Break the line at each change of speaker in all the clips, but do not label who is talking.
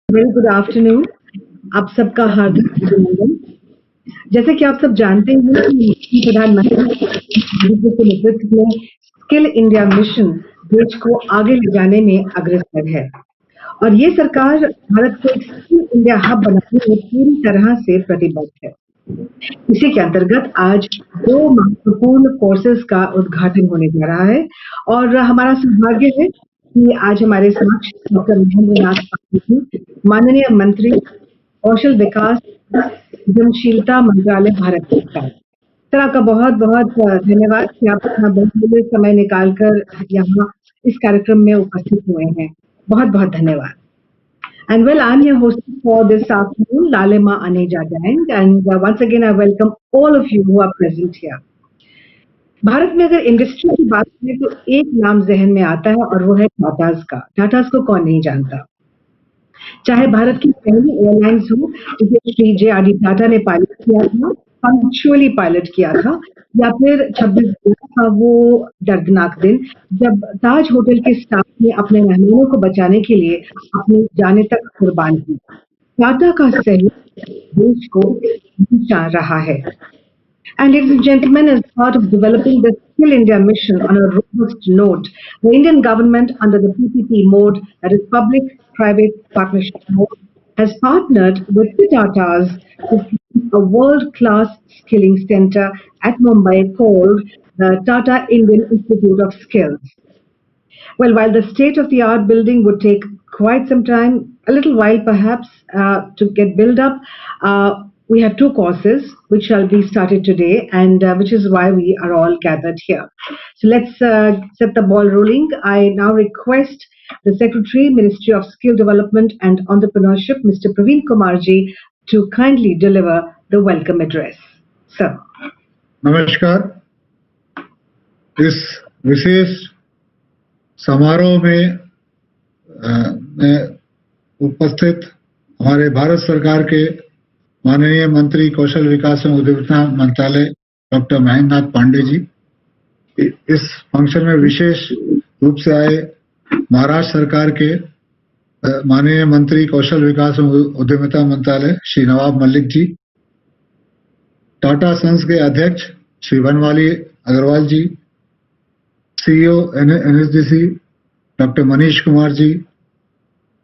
Very good afternoon. आप सबका हार्दिक अभिनंदन। जैसे कि आप सब जानते हैं कि प्रधानमंत्री मोदी के नेतृत्व में स्किल इंडिया मिशन देश को आगे ले जाने में अग्रसर है और ये सरकार भारत को एक स्किल इंडिया हब बनाने में पूरी तरह से प्रतिबद्ध है। इसी के अंतर्गत आज 2 महत्वपूर्ण कोर्सेज का उद्घाटन होने जा रहा है और हमारा सौभाग्य है कि आज हमारे समक्ष डॉक्टर महेंद्र नाथ पांडे जी, माननीय मंत्री कौशल विकास उद्यमशीलता मंत्रालय भारत सरकार। सर, आपका बहुत-बहुत धन्यवाद कि आप अपना बहुमूल्य समय निकालकर यहाँ इस कार्यक्रम में उपस्थित हुए हैं। बहुत-बहुत धन्यवाद। And well, I'm your host for this afternoon, Lalema Aneja Jain, and once again I welcome all of you who are present here. Bharat में अगर इंडस्ट्री की बात करें तो एक नाम जहन में आता है और वो है टाटाज का। टाटाज को कौन नहीं जानता? चाहे भारत की पहली एयरलाइंस हो जिसे श्री जे.आर.डी. टाटा ने पायलट किया था, पंक्चुअली पायलट किया था, या फिर 26 का वो दर्दनाक दिन जब ताज होटल के स्टाफ ने अपने मेहमानों को बचाने के लिए अपनी जानें तक कुर्बान की। टाटा का सहयोग देश को हमेशा रहा है। And ladies and gentlemen, as part of developing the Skill India mission on a robust note, the Indian government under the PPP mode, that is public-private partnership mode, has partnered with the Tatas to create a world-class skilling center at Mumbai called the Tata Indian Institute of Skills. Well, while the state-of-the-art building would take quite some time, a little while perhaps, to get built up, we have 2 courses which shall be started today, and which is why we are all gathered here. So let's set the ball rolling. I now request the Secretary, Ministry of Skill Development and Entrepreneurship, Mr. Praveen Kumarji, to kindly deliver the welcome address. Sir.
नमस्कार। इस विशेष समारोह में उपस्थित हमारे भारत सरकार के माननीय मंत्री कौशल विकास एवं उद्यमिता मंत्रालय डॉक्टर महेंद्र नाथ पांडे जी, इस फंक्शन में विशेष रूप से आए महाराष्ट्र सरकार के माननीय मंत्री कौशल विकास एवं उद्यमिता मंत्रालय श्री नवाब मलिक जी, टाटा सन्स के अध्यक्ष Shri Banwali Agarwal ji, CEO NSDC doctor Manish Kumar ji,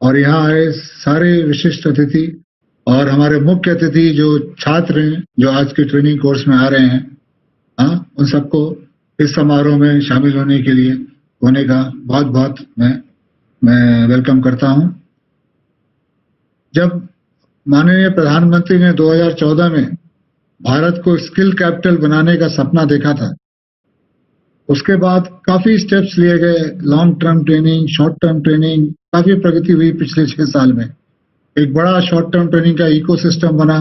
और यहाँ आए सारे विशिष्ट अतिथि और हमारे मुख्य अतिथि जो छात्र हैं जो आज के ट्रेनिंग कोर्स में आ रहे हैं, उन सबको इस समारोह में शामिल होने का बहुत बहुत मैं वेलकम करता हूं। जब माननीय प्रधानमंत्री ने 2014 में भारत को स्किल कैपिटल बनाने का सपना देखा था, उसके बाद काफी स्टेप्स लिए गए, long term training, short term training, काफी प्रगति हुई पिछले 6 साल में। एक बड़ा शॉर्ट टर्म ट्रेनिंग का इकोसिस्टम बना,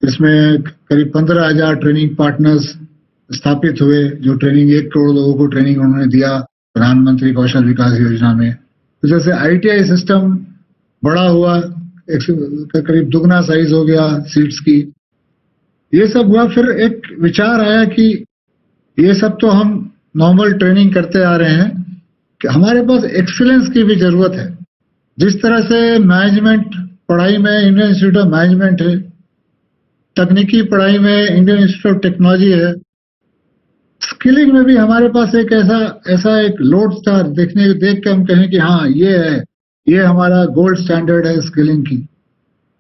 इसमें करीब 15,000 ट्रेनिंग पार्टनर्स स्थापित हुए, जो ट्रेनिंग 1 करोड़ लोगों को ट्रेनिंग उन्होंने दिया प्रधानमंत्री कौशल विकास योजना में। तो जैसे आईटीआई सिस्टम बड़ा हुआ, करीब दुगना साइज हो गया सीट्स की, ये सब हुआ। फिर एक विचार आया कि ये सब तो हम नॉर्मल ट्रेनिंग करते आ रहे हैं, कि हमारे पास एक्सीलेंस की भी जरूरत है। जिस तरह से मैनेजमेंट पढ़ाई में इंडियन इंस्टीट्यूट ऑफ मैनेजमेंट है, तकनीकी पढ़ाई में इंडियन इंस्टीट्यूट ऑफ टेक्नोलॉजी है, स्किलिंग में भी हमारे पास एक ऐसा एक लोड स्टार देख के हम कहें कि हाँ ये है, ये हमारा गोल्ड स्टैंडर्ड है स्किलिंग की।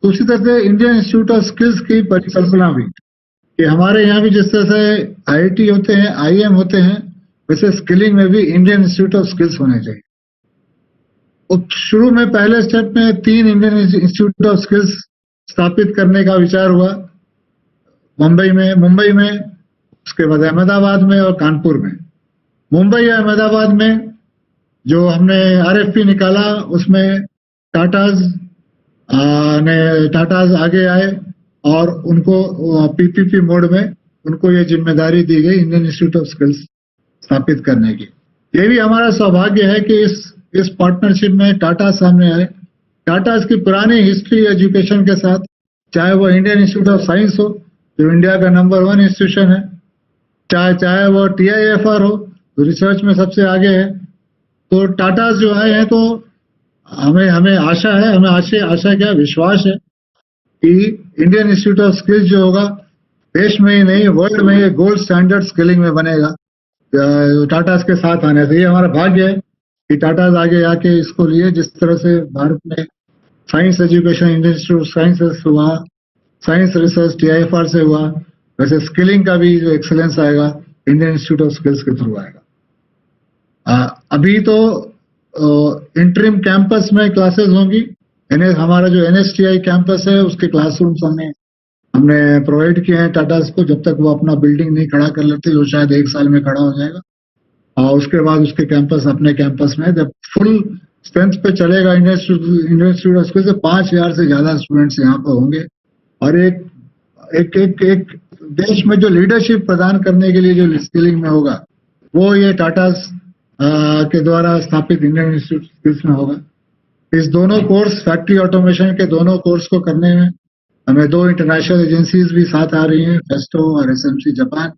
तो उसी तरह से इंडियन इंस्टीट्यूट ऑफ स्किल्स की परिकल्पना हुई कि हमारे यहाँ भी जिस तरह से आईआईटी होते हैं, आईएम होते हैं, वैसे स्किलिंग में भी इंडियन इंस्टीट्यूट ऑफ स्किल्स होने चाहिए। शुरू में पहले स्टेप में 3 इंडियन इंस्टीट्यूट ऑफ स्किल्स स्थापित करने का विचार हुआ, मुंबई में, उसके बाद अहमदाबाद में और कानपुर में। मुंबई या अहमदाबाद में जो हमने आरएफपी निकाला, उसमें टाटाज आगे आए और उनको पीपीपी मोड में उनको ये जिम्मेदारी दी गई इंडियन इंस्टीट्यूट ऑफ स्किल्स स्थापित करने की। ये भी हमारा सौभाग्य है कि इस पार्टनरशिप में टाटा सामने आए। टाटा की पुरानी हिस्ट्री एजुकेशन के साथ, चाहे वो इंडियन इंस्टीट्यूट ऑफ साइंस हो जो इंडिया का नंबर 1 इंस्टीट्यूशन है, चाहे वो TIFR हो जो रिसर्च में सबसे आगे है। तो टाटा जो आए हैं तो हमें हमें आशा है, हमें आशा क्या विश्वास है कि इंडियन इंस्टीट्यूट ऑफ स्किल्स जो होगा देश में ही नहीं वर्ल्ड में ये गोल्ड स्टैंडर्ड स्किलिंग में बनेगा टाटा के साथ आने से। ये हमारा भाग्य है कि टाटा आगे आके इसको लिए। जिस तरह से भारत में science education Indian institute of science हुआ, साइंस रिसर्च TIFR से हुआ, वैसे स्किलिंग का भी जो एक्सेलेंस आएगा इंडियन इंस्टीट्यूट ऑफ स्किल्स के थ्रू आएगा। अभी तो इंटरिम कैंपस में क्लासेस होंगी। हमारा जो NSTI कैंपस है उसके क्लासरूम्स हमने प्रोवाइड किए हैं टाटा को। जब तक वो अपना बिल्डिंग नहीं खड़ा कर लेते, वो शायद 1 साल में खड़ा हो जाएगा, और उसके बाद उसके कैंपस अपने कैंपस में जब फुल स्ट्रेंथ पे चलेगा इंडियन इंस्टीट्यूट ऑफ स्किल्स से 5000 से ज्यादा स्टूडेंट्स यहाँ पर होंगे। और एक देश में जो लीडरशिप प्रदान करने के लिए जो स्किलिंग में होगा वो ये टाटा के द्वारा स्थापित इंडियन इंस्टीट्यूट स्किल्स में होगा। इस दोनों कोर्स, फैक्ट्री ऑटोमेशन के दोनों कोर्स को करने में हमें 2 इंटरनेशनल एजेंसीज भी साथ आ रही हैं, फेस्टो और SMC जापान।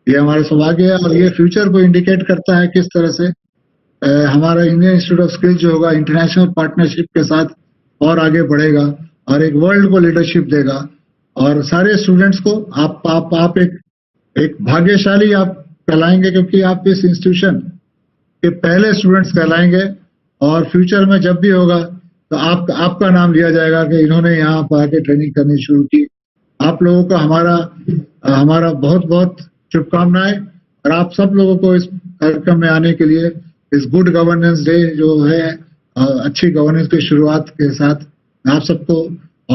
ये हमारा सौभाग्य है और ये फ्यूचर को इंडिकेट करता है किस तरह से हमारा इंडियन इंस्टीट्यूट ऑफ स्किल्स जो होगा इंटरनेशनल पार्टनरशिप के साथ और आगे बढ़ेगा और एक वर्ल्ड को लीडरशिप देगा। और सारे स्टूडेंट्स को आप एक भाग्यशाली आप कहलाएंगे, क्योंकि आप इस इंस्टीट्यूशन के पहले स्टूडेंट्स कहलाएंगे। और फ्यूचर में जब भी होगा तो आपका नाम लिया जाएगा कि इन्होंने यहाँ पर आके ट्रेनिंग करनी शुरू की। आप लोगों का हमारा बहुत बहुत शुभकामनाएं, और आप सब लोगों को इस कार्यक्रम में आने के लिए, इस गुड गवर्नेंस डे जो है अच्छी गवर्नेंस की शुरुआत के साथ आप सबको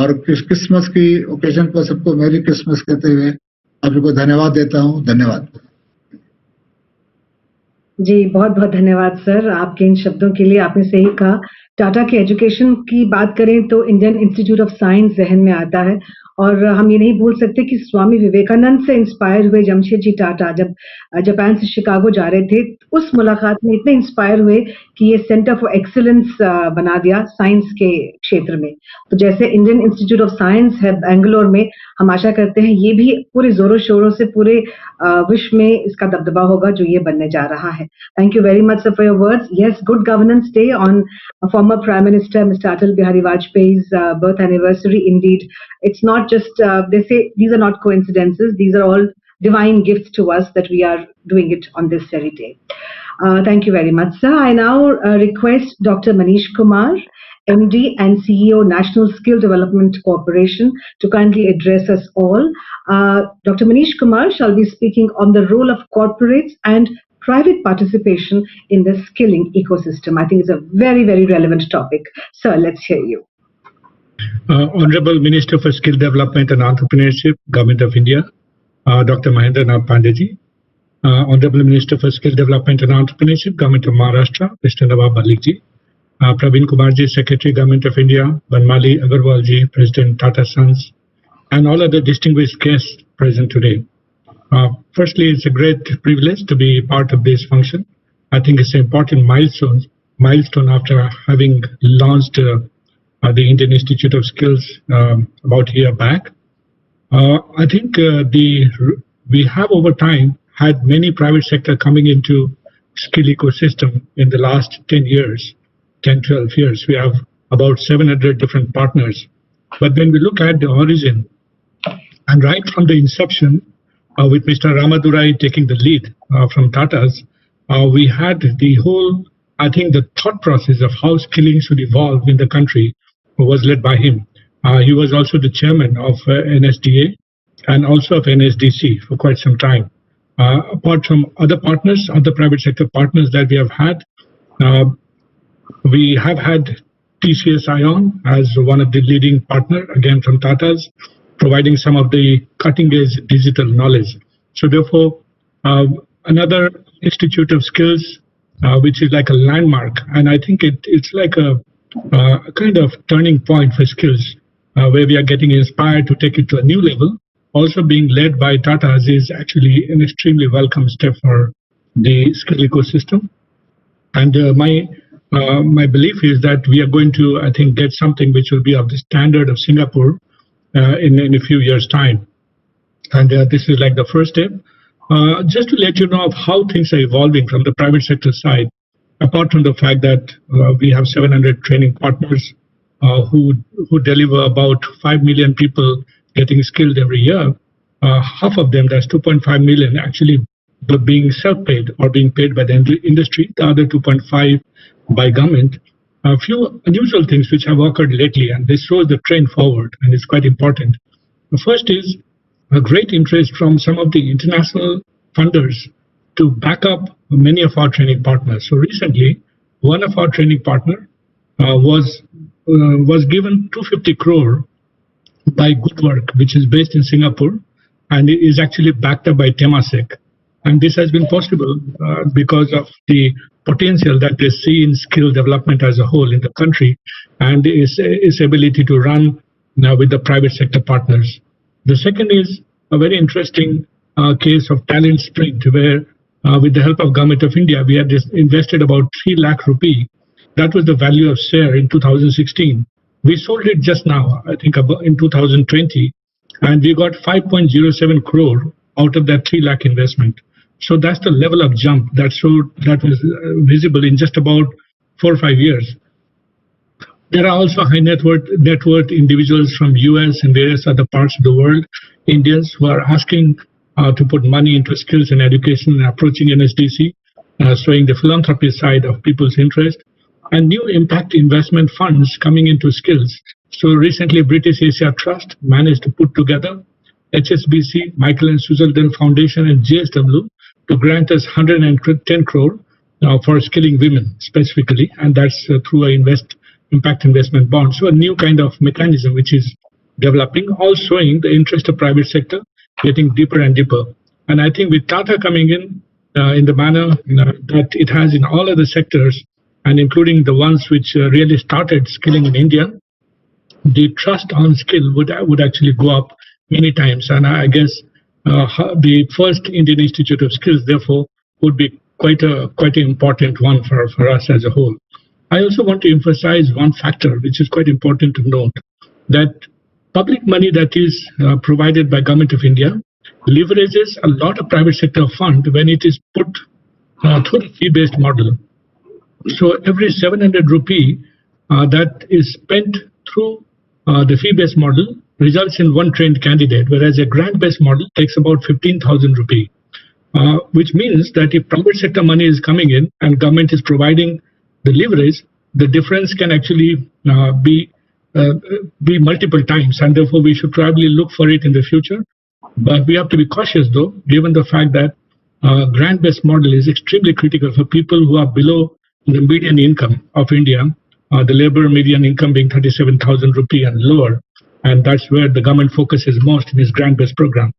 और क्रिसमस की ओकेजन पर सबको मेरी क्रिसमस कहते हुए आप सबको धन्यवाद देता हूँ। धन्यवाद
जी, बहुत बहुत धन्यवाद सर आपके इन शब्दों के लिए। आपने सही कहा, टाटा के एजुकेशन की बात करें तो इंडियन इंस्टीट्यूट ऑफ साइंस जहन में आता है। और हम ये नहीं भूल सकते कि स्वामी विवेकानंद से इंस्पायर हुए जमशेदजी टाटा जब जापान से शिकागो जा रहे थे, उस मुलाकात में इतने इंस्पायर हुए कि ये सेंटर फॉर एक्सीलेंस बना दिया साइंस के क्षेत्र में। तो जैसे इंडियन इंस्टीट्यूट ऑफ साइंस है बेंगलोर में, हम आशा करते हैं ये भी पूरे जोरों शोरों से पूरे विश्व में इसका दबदबा होगा जो ये बनने जा रहा है। Thank you very much sir for your words. Yes, good governance day on former Prime Minister Mr. Atal Bihari Vajpayee's birth anniversary. Indeed, it's not just, they say these are not coincidences, these are all divine gifts to us that we are doing it on this very day. Thank you very much, sir. I now request Dr. Manish Kumar, MD and CEO, National Skill Development Corporation, to kindly address us all. Dr. Manish Kumar shall be speaking on the role of corporates and private participation in the skilling ecosystem. I think it's a very, very relevant topic. Sir, let's hear you.
Honorable Minister for Skill Development and Entrepreneurship, Government of India, Dr. Mahendra Nath Pandey. Honorable Minister for Skill Development and Entrepreneurship, Government of Maharashtra, Mr. Nawab Malik ji. Praveen Kumar ji, Secretary, Government of India, Banmali Agarwal ji, President Tata Sons, and all other distinguished guests present today. Firstly, it's a great privilege to be part of this function. I think it's an important milestone after having launched the Indian Institute of Skills about a year back. I think we have over time had many private sector coming into skill ecosystem in the last 10 years, 10, 12 years. We have about 700 different partners. But when we look at the origin, and right from the inception, with Mr. Ramadurai taking the lead from Tata's, we had the whole, I think the thought process of how skilling should evolve in the country was led by him. He was also the chairman of NSDA and also of NSDC for quite some time. Apart from other partners, other private sector partners that we have had, we have had TCS Ion as one of the leading partner, again from Tata's, providing some of the cutting-edge digital knowledge. So therefore, another Institute of Skills, which is like a landmark, and I think it's like a kind of turning point for skills, where we are getting inspired to take it to a new level. Also being led by Tata's is actually an extremely welcome step for the skill ecosystem. And my belief is that we are going to, I think, get something which will be of the standard of Singapore in a few years' time. And this is like the first step. Just to let you know of how things are evolving from the private sector side, apart from the fact that we have 700 training partners who deliver about 5 million people getting skilled every year, half of them, that's 2.5 million, actually being self-paid or being paid by the industry, the other 2.5 by government. A few unusual things which have occurred lately, and this shows the trend forward, and it's quite important. The first is a great interest from some of the international funders to back up many of our training partners. So recently, one of our training partner was given 250 crore by Good Work, which is based in Singapore, and it is actually backed up by Temasek. And this has been possible because of the potential that they see in skill development as a whole in the country, and its ability to run now with the private sector partners. The second is a very interesting case of Talent Sprint, where with the help of Government of India, we had invested about 3 lakh rupee. That was the value of share in 2016. We sold it just now, I think in 2020, and we got 5.07 crore out of that 3 lakh investment. So that's the level of jump that was visible in just about 4 or 5 years. There are also high net worth individuals from US and various other parts of the world, Indians who are asking to put money into skills and education and approaching NSDC, showing the philanthropy side of people's interest, and new impact investment funds coming into skills. So recently, British Asia Trust managed to put together HSBC, Michael and Susan Dell Foundation, and JSW to grant us 110 crore for skilling women specifically, and that's through a impact investment bond. So a new kind of mechanism which is developing, all showing the interest of private sector getting deeper and deeper. And I think with Tata coming in the manner that it has in all other sectors, and including the ones which really started skilling in India, the trust on skill would actually go up many times. And I guess the first Indian Institute of Skills, therefore, would be quite an important one for us as a whole. I also want to emphasize one factor which is quite important to note, that public money that is provided by Government of India leverages a lot of private sector fund when it is put through the fee-based model. So every 700 rupee that is spent through the fee-based model results in one trained candidate, whereas a grant-based model takes about 15,000 rupee, which means that if private sector money is coming in and government is providing the leverage, the difference can actually be multiple times, and therefore we should probably look for it in the future. But we have to be cautious, though, given the fact that grant-based model is extremely critical for people who are below the median income of India, the labor median income being 37,000 rupee and lower, and that's where the government focuses most in its grant-based program.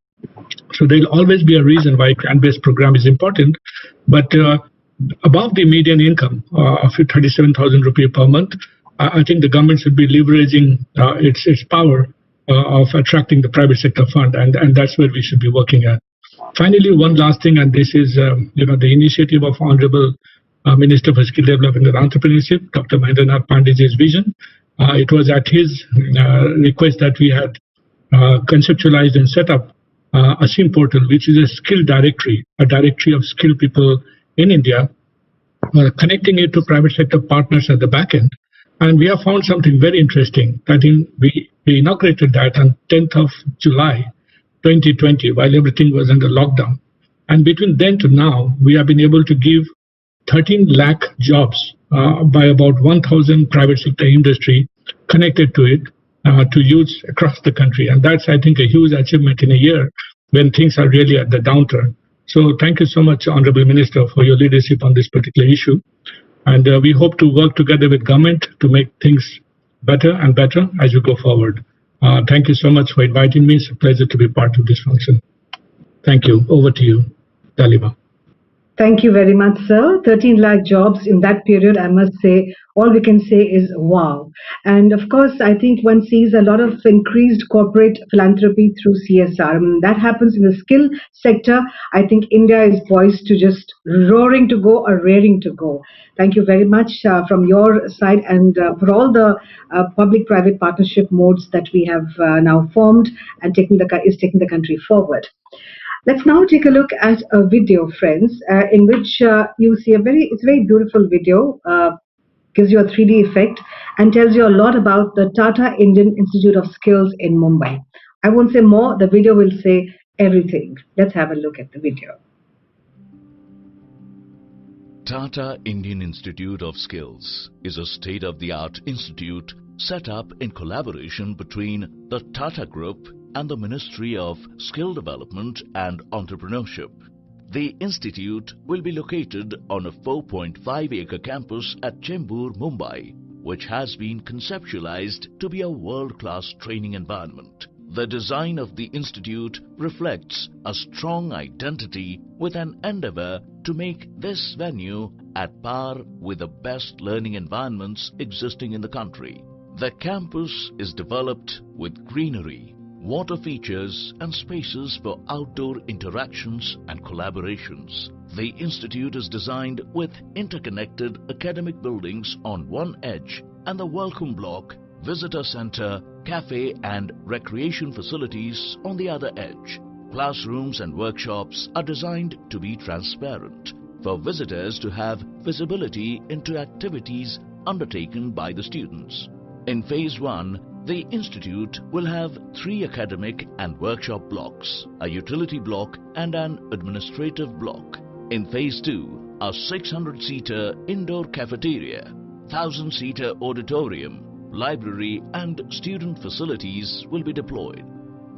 So there will always be a reason why grant-based program is important, but above the median income of 37,000 rupee per month, I think the government should be leveraging its power of attracting the private sector fund, and that's where we should be working at. Finally, one last thing, and this is the initiative of Honorable Minister for Skill Development and Entrepreneurship, Dr. Mahendranath Pandey's vision. It was at his request that we had conceptualized and set up a SIM portal, which is a skill directory, a directory of skilled people in India, connecting it to private sector partners at the back end. And we have found something very interesting. I think we inaugurated that on 10th of July 2020, while everything was under lockdown. And between then to now, we have been able to give 13 lakh jobs by about 1,000 private sector industry connected to it to youths across the country. And that's, I think, a huge achievement in a year when things are really at the downturn. So thank you so much, Honorable Minister, for your leadership on this particular issue. And we hope to work together with government to make things better and better as we go forward. Thank you so much for inviting me. It's a pleasure to be part of this function. Thank you. Over to you, Taliba.
Thank you very much, sir. 13 lakh jobs in that period, I must say, all we can say is wow. And of course, I think one sees a lot of increased corporate philanthropy through CSR. That happens in the skill sector. I think India is poised to just roaring to go or raring to go. Thank you very much from your side and for all the public-private partnership modes that we have now formed and taking the country forward. Let's now take a look at a video, friends, in which you see it's a very beautiful video, gives you a 3D effect and tells you a lot about the Tata Indian Institute of Skills in Mumbai. I won't say more, the video will say everything. Let's have a look at the video.
Tata Indian Institute of Skills is a state-of-the-art institute set up in collaboration between the Tata Group and the Ministry of Skill Development and Entrepreneurship. The institute will be located on a 4.5-acre campus at Chembur, Mumbai, which has been conceptualized to be a world-class training environment. The design of the institute reflects a strong identity with an endeavor to make this venue at par with the best learning environments existing in the country. The campus is developed with greenery, water features and spaces for outdoor interactions and collaborations. The institute is designed with interconnected academic buildings on one edge and the welcome block, visitor center, cafe and recreation facilities on the other edge. Classrooms and workshops are designed to be transparent for visitors to have visibility into activities undertaken by the students. In Phase 1, the institute will have 3 academic and workshop blocks, a utility block and an administrative block. In Phase 2, a 600-seater indoor cafeteria, 1,000-seater auditorium, library and student facilities will be deployed.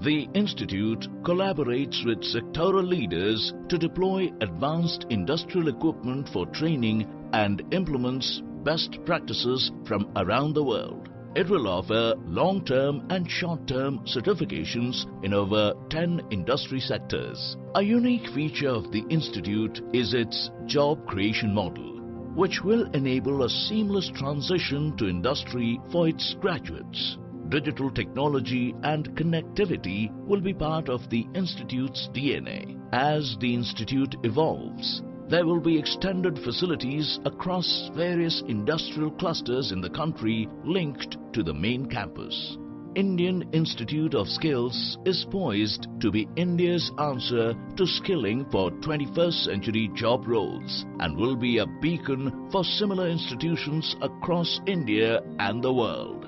The institute collaborates with sectoral leaders to deploy advanced industrial equipment for training and implements best practices from around the world. It will offer long-term and short-term certifications in over 10 industry sectors. A unique feature of the institute is its job creation model, which will enable a seamless transition to industry for its graduates. Digital technology and connectivity will be part of the institute's DNA. As the institute evolves, there will be extended facilities across various industrial clusters in the country linked to the main campus. Indian Institute of Skills is poised to be India's answer to skilling for 21st century job roles and will be a beacon for similar institutions across India and the world.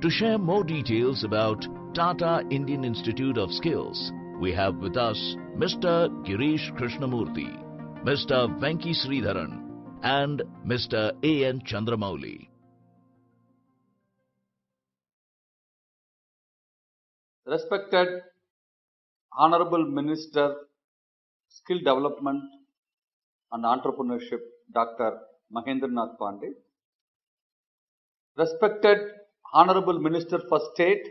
To share more details about Tata Indian Institute of Skills, we have with us Mr. Girish Krishnamurthy, Mr. Venki Sridharan and Mr. A.N. Chandramouli.
Respected Honorable Minister, Skill Development and Entrepreneurship, Dr. Mahendranath Pandey. Respected Honorable Minister for State,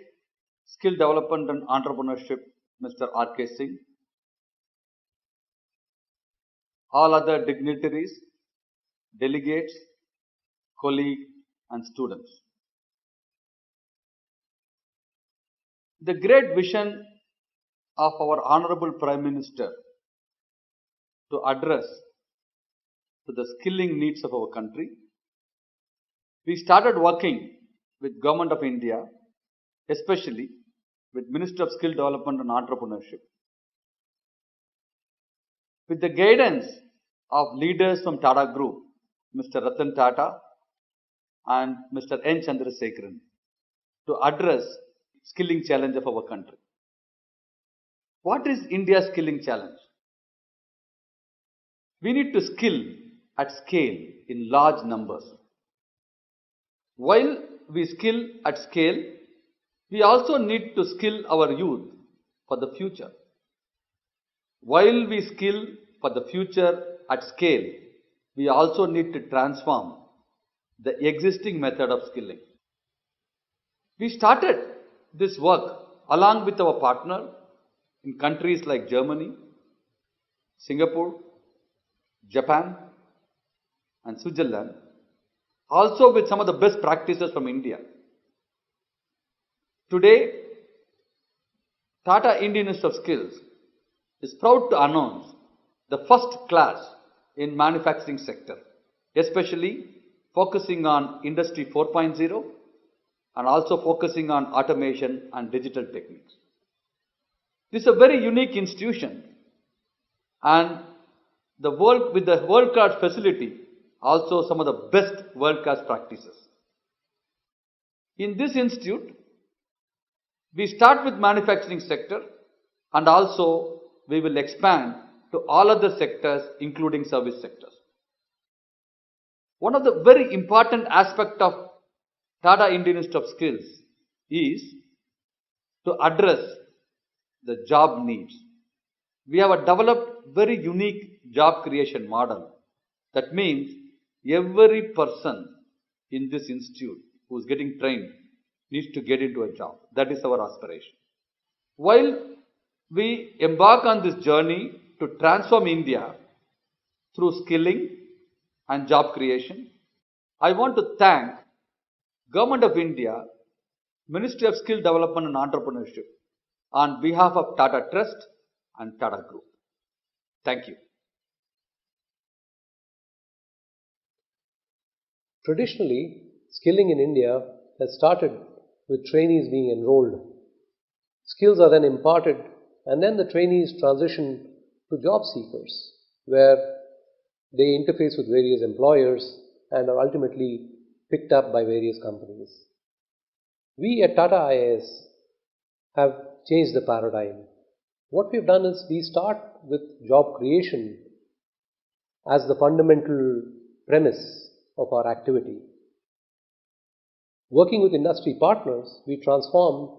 Skill Development and Entrepreneurship, Mr. R.K. Singh. All other dignitaries, delegates, colleagues and students. The great vision of our Honorable Prime Minister to address to the skilling needs of our country, we started working with Government of India, especially with Ministry of Skill Development and Entrepreneurship. With the guidance of leaders from Tata Group, Mr. Ratan Tata and Mr. N. Chandrasekaran, to address skilling challenge of our country. What is India's skilling challenge? We need to skill at scale in large numbers. While we skill at scale, we also need to skill our youth for the future. While we skill for the future at scale, we also need to transform the existing method of skilling. We started this work along with our partner in countries like Germany, Singapore, Japan and Switzerland, also with some of the best practices from India. Today, Tata Indian Institute of Skills is proud to announce the first class in manufacturing sector, especially focusing on Industry 4.0 and also focusing on automation and digital techniques. This is a very unique institution and with the world-class facility, also some of the best world-class practices. In this institute, we start with manufacturing sector and also we will expand to all other sectors including service sectors. One of the very important aspects of Tata Indian Institute of Skills is to address the job needs. We have developed very unique job creation model. That means every person in this institute who is getting trained needs to get into a job. That is our aspiration. While we embark on this journey to transform India through skilling and job creation, I want to thank Government of India, Ministry of Skill Development and Entrepreneurship on behalf of Tata Trust and Tata Group. Thank you.
Traditionally, skilling in India has started with trainees being enrolled. Skills are then imparted and then the trainees transition to job seekers where they interface with various employers and are ultimately picked up by various companies. We at Tata IAS have changed the paradigm. What we've done is we start with job creation as the fundamental premise of our activity. Working with industry partners, we transform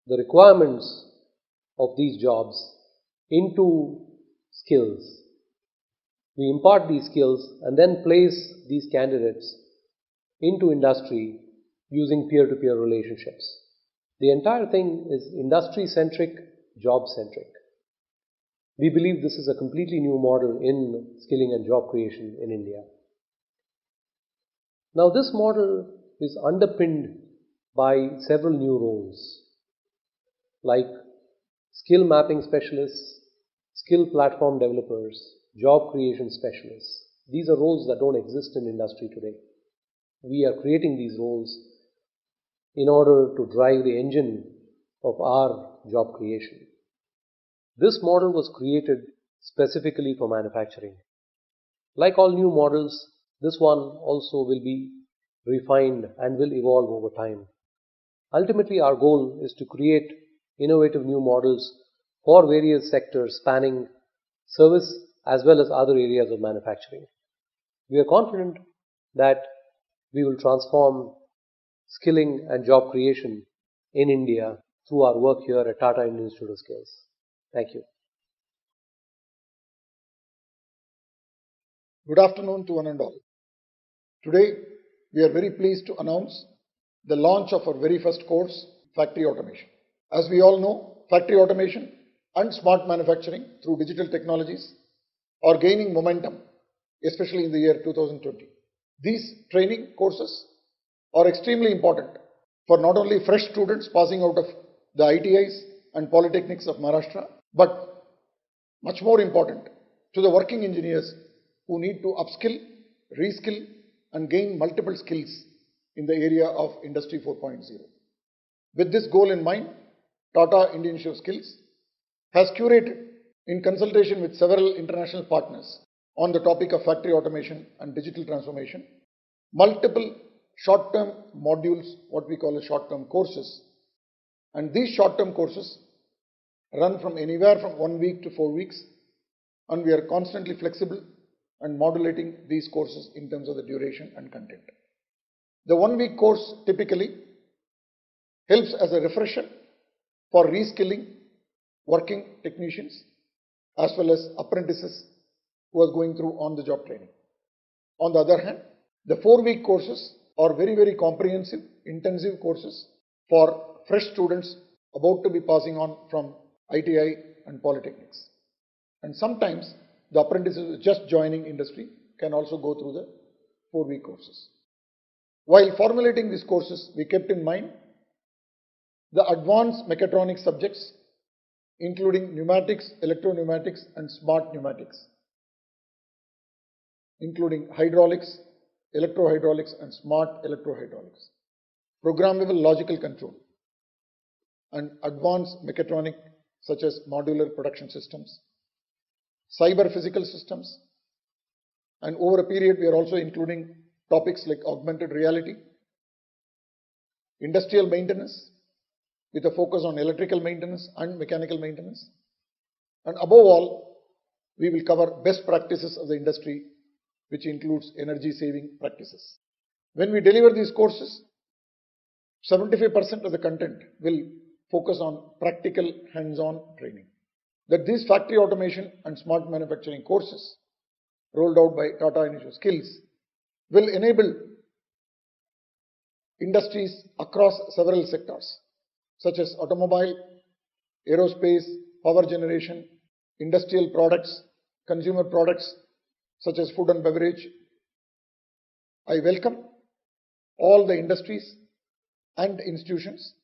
the requirements of these jobs into skills. We impart these skills and then place these candidates into industry using peer-to-peer relationships. The entire thing is industry-centric, job-centric. We believe this is a completely new model in skilling and job creation in India. Now this model is underpinned by several new roles like skill mapping specialists, skill platform developers, job creation specialists. These are roles that don't exist in industry today. We are creating these roles in order to drive the engine of our job creation. This model was created specifically for manufacturing. Like all new models, this one also will be refined and will evolve over time. Ultimately, our goal is to create innovative new models for various sectors spanning service as well as other areas of manufacturing. We are confident that we will transform skilling and job creation in India through our work here at Tata Indian Institute of Skills. Thank you.
Good afternoon to one and all. Today, we are very pleased to announce the launch of our very first course, Factory Automation. As we all know, factory automation and smart manufacturing through digital technologies are gaining momentum, especially in the year 2020. These training courses are extremely important for not only fresh students passing out of the ITIs and polytechnics of Maharashtra, but much more important to the working engineers who need to upskill, reskill and gain multiple skills in the area of Industry 4.0. With this goal in mind, Tata Indian Institute of Skills has curated, in consultation with several international partners on the topic of factory automation and digital transformation, multiple short-term modules, what we call as short-term courses. And these short-term courses run from anywhere from 1 week to 4 weeks, and we are constantly flexible and modulating these courses in terms of the duration and content. The 1 week course typically helps as a refresher for reskilling working technicians as well as apprentices who are going through on-the-job training. On the other hand, the 4 week courses are very, very comprehensive, intensive courses for fresh students about to be passing on from ITI and polytechnics. And sometimes the apprentices just joining industry can also go through the 4 week courses. While formulating these courses, we kept in mind the advanced mechatronics subjects, including pneumatics, electro-pneumatics and smart pneumatics, including hydraulics, electrohydraulics and smart electrohydraulics, programmable logical control, and advanced mechatronic such as modular production systems, cyber physical systems, and over a period we are also including topics like augmented reality, industrial maintenance with a focus on electrical maintenance and mechanical maintenance, and above all, we will cover best practices of the industry, which includes energy saving practices. When we deliver these courses, 75% of the content will focus on practical hands-on training. That these factory automation and smart manufacturing courses rolled out by Tata Initiative Skills will enable industries across several sectors such as automobile, aerospace, power generation, industrial products, consumer products such as food and beverage. I welcome all the industries and institutions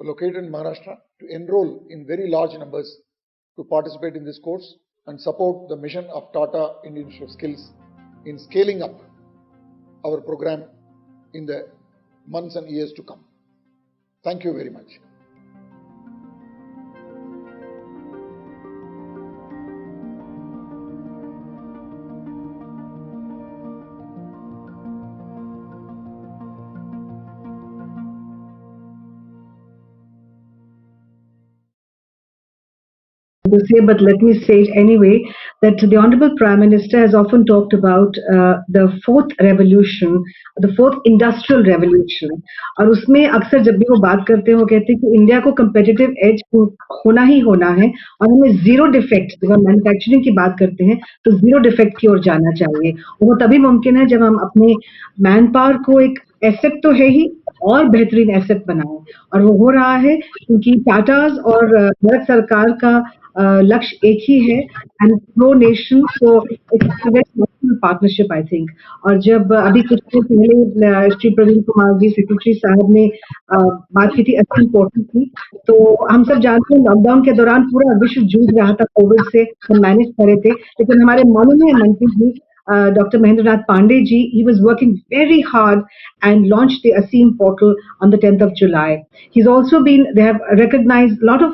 located in Maharashtra to enroll in very large numbers to participate in this course and support the mission of Tata Institute of Skills in scaling up our program in the months and years to come. Thank you very much.
To say, but let me say it anyway, that the Honorable Prime Minister has often talked about the fourth revolution, the fourth industrial revolution. और उसमें अक्सर जब भी वो बात करते हैं वो कहते हैं कि इंडिया को competitive edge होना ही होना है और हमें zero defect, जब हम मैन्युफैक्चरिंग की बात करते हैं तो zero defect की ओर जाना चाहिए। और वो तभी मुमकिन है जब हम अपने मैन पावर को एक एसेट तो है ही और बेहतरीन एसेट बनाएं, और वो हो रहा है क्योंकि टाटाज और भारत सरकार का लक्ष्य एक ही है, एंड प्रो नेशन को पार्टनरशिप आई थिंक। और जब अभी कुछ दिन पहले श्री प्रवीण कुमार जी सेक्रेटरी साहब ने बात की थी अति इम्पोर्टेंट थी, तो हम सब जानते हैं लॉकडाउन के दौरान पूरा विश्व जूझ रहा था कोविड से, हम मैनेज कर रहे थे, लेकिन हमारे माननीय मंत्री जी Dr. Mahendranath Pandey ji, he was working very hard and launched the ASEAN portal on the 10th of July. He's also been, they have recognized lot of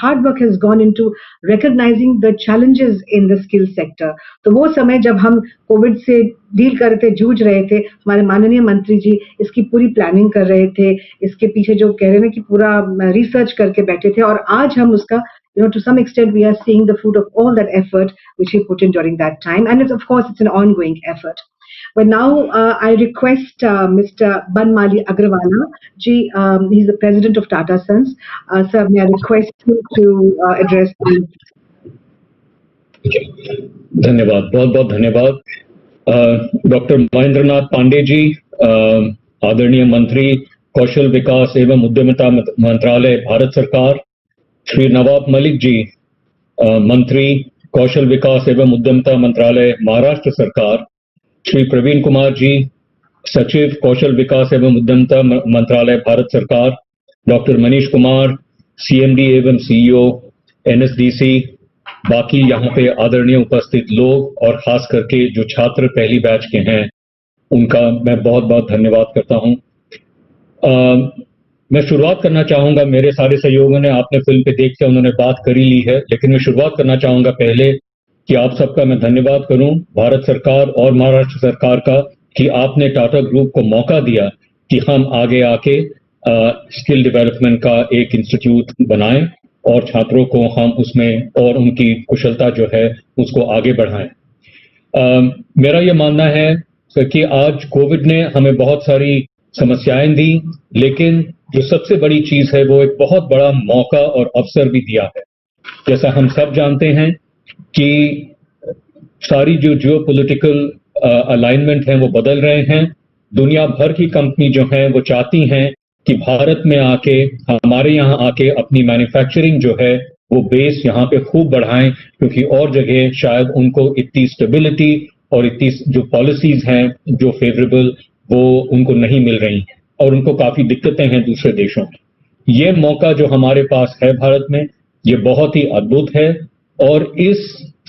hard work has gone into recognizing the challenges in the skill sector. तो वो समय जब हम Covid से deal कर रहे थे, जूझ रहे थे, हमारे माननीय मंत्री जी इसकी पूरी प्लानिंग कर रहे थे, इसके पीछे जो कह रहे हैं कि पूरा रिसर्च करके बैठे थे, और आज हम उसका to some extent we are seeing the fruit of all that effort which he put in during that time, and it's, of course it's an ongoing effort. But now I request Mr. Banmali Agrawala ji, he's the president of Tata Sons. Sir, may I request you to address the...
धन्यवाद, बहुत बहुत धन्यवाद। Doctor Mahendranath Pandey ji, आदरणीय मंत्री कौशल विकास एवं उद्यमिता मंत्रालय भारत सरकार, श्री नवाब मलिक जी, मंत्री कौशल विकास एवं उद्यमिता मंत्रालय महाराष्ट्र सरकार, श्री प्रवीण कुमार जी, सचिव कौशल विकास एवं उद्यमिता मंत्रालय भारत सरकार, डॉक्टर मनीष कुमार, सीएमडी एवं सीईओ एनएसडीसी, बाकी यहाँ पे आदरणीय उपस्थित लोग और खास करके जो छात्र पहली बैच के हैं उनका मैं बहुत बहुत धन्यवाद करता हूँ। मैं शुरुआत करना चाहूंगा, मेरे सारे सहयोगियों ने आपने फिल्म पे देख के उन्होंने बात करी ली है, लेकिन मैं शुरुआत करना चाहूंगा पहले कि आप सबका मैं धन्यवाद करूं भारत सरकार और महाराष्ट्र सरकार का कि आपने टाटा ग्रुप को मौका दिया कि हम आगे आके स्किल डेवलपमेंट का एक इंस्टीट्यूट बनाएं और छात्रों को हम उसमें और उनकी कुशलता जो है उसको आगे बढ़ाएं। मेरा ये मानना है कि आज कोविड ने हमें बहुत सारी समस्याएं दी, लेकिन जो सबसे बड़ी चीज है वो एक बहुत बड़ा मौका और अवसर भी दिया है। जैसा हम सब जानते हैं कि सारी जो जियोपॉलिटिकल अलाइनमेंट हैं वो बदल रहे हैं। दुनिया भर की कंपनी जो हैं वो चाहती हैं कि भारत में आके, हमारे यहाँ आके अपनी मैन्युफैक्चरिंग जो है वो बेस यहाँ पे खूब बढ़ाएं, क्योंकि और जगह शायद उनको इतनी स्टेबिलिटी और इतनी जो पॉलिसीज हैं जो फेवरेबल वो उनको नहीं मिल रही हैं और उनको काफी दिक्कतें हैं दूसरे देशों में। ये मौका जो हमारे पास है भारत में, ये बहुत ही अद्भुत है और इस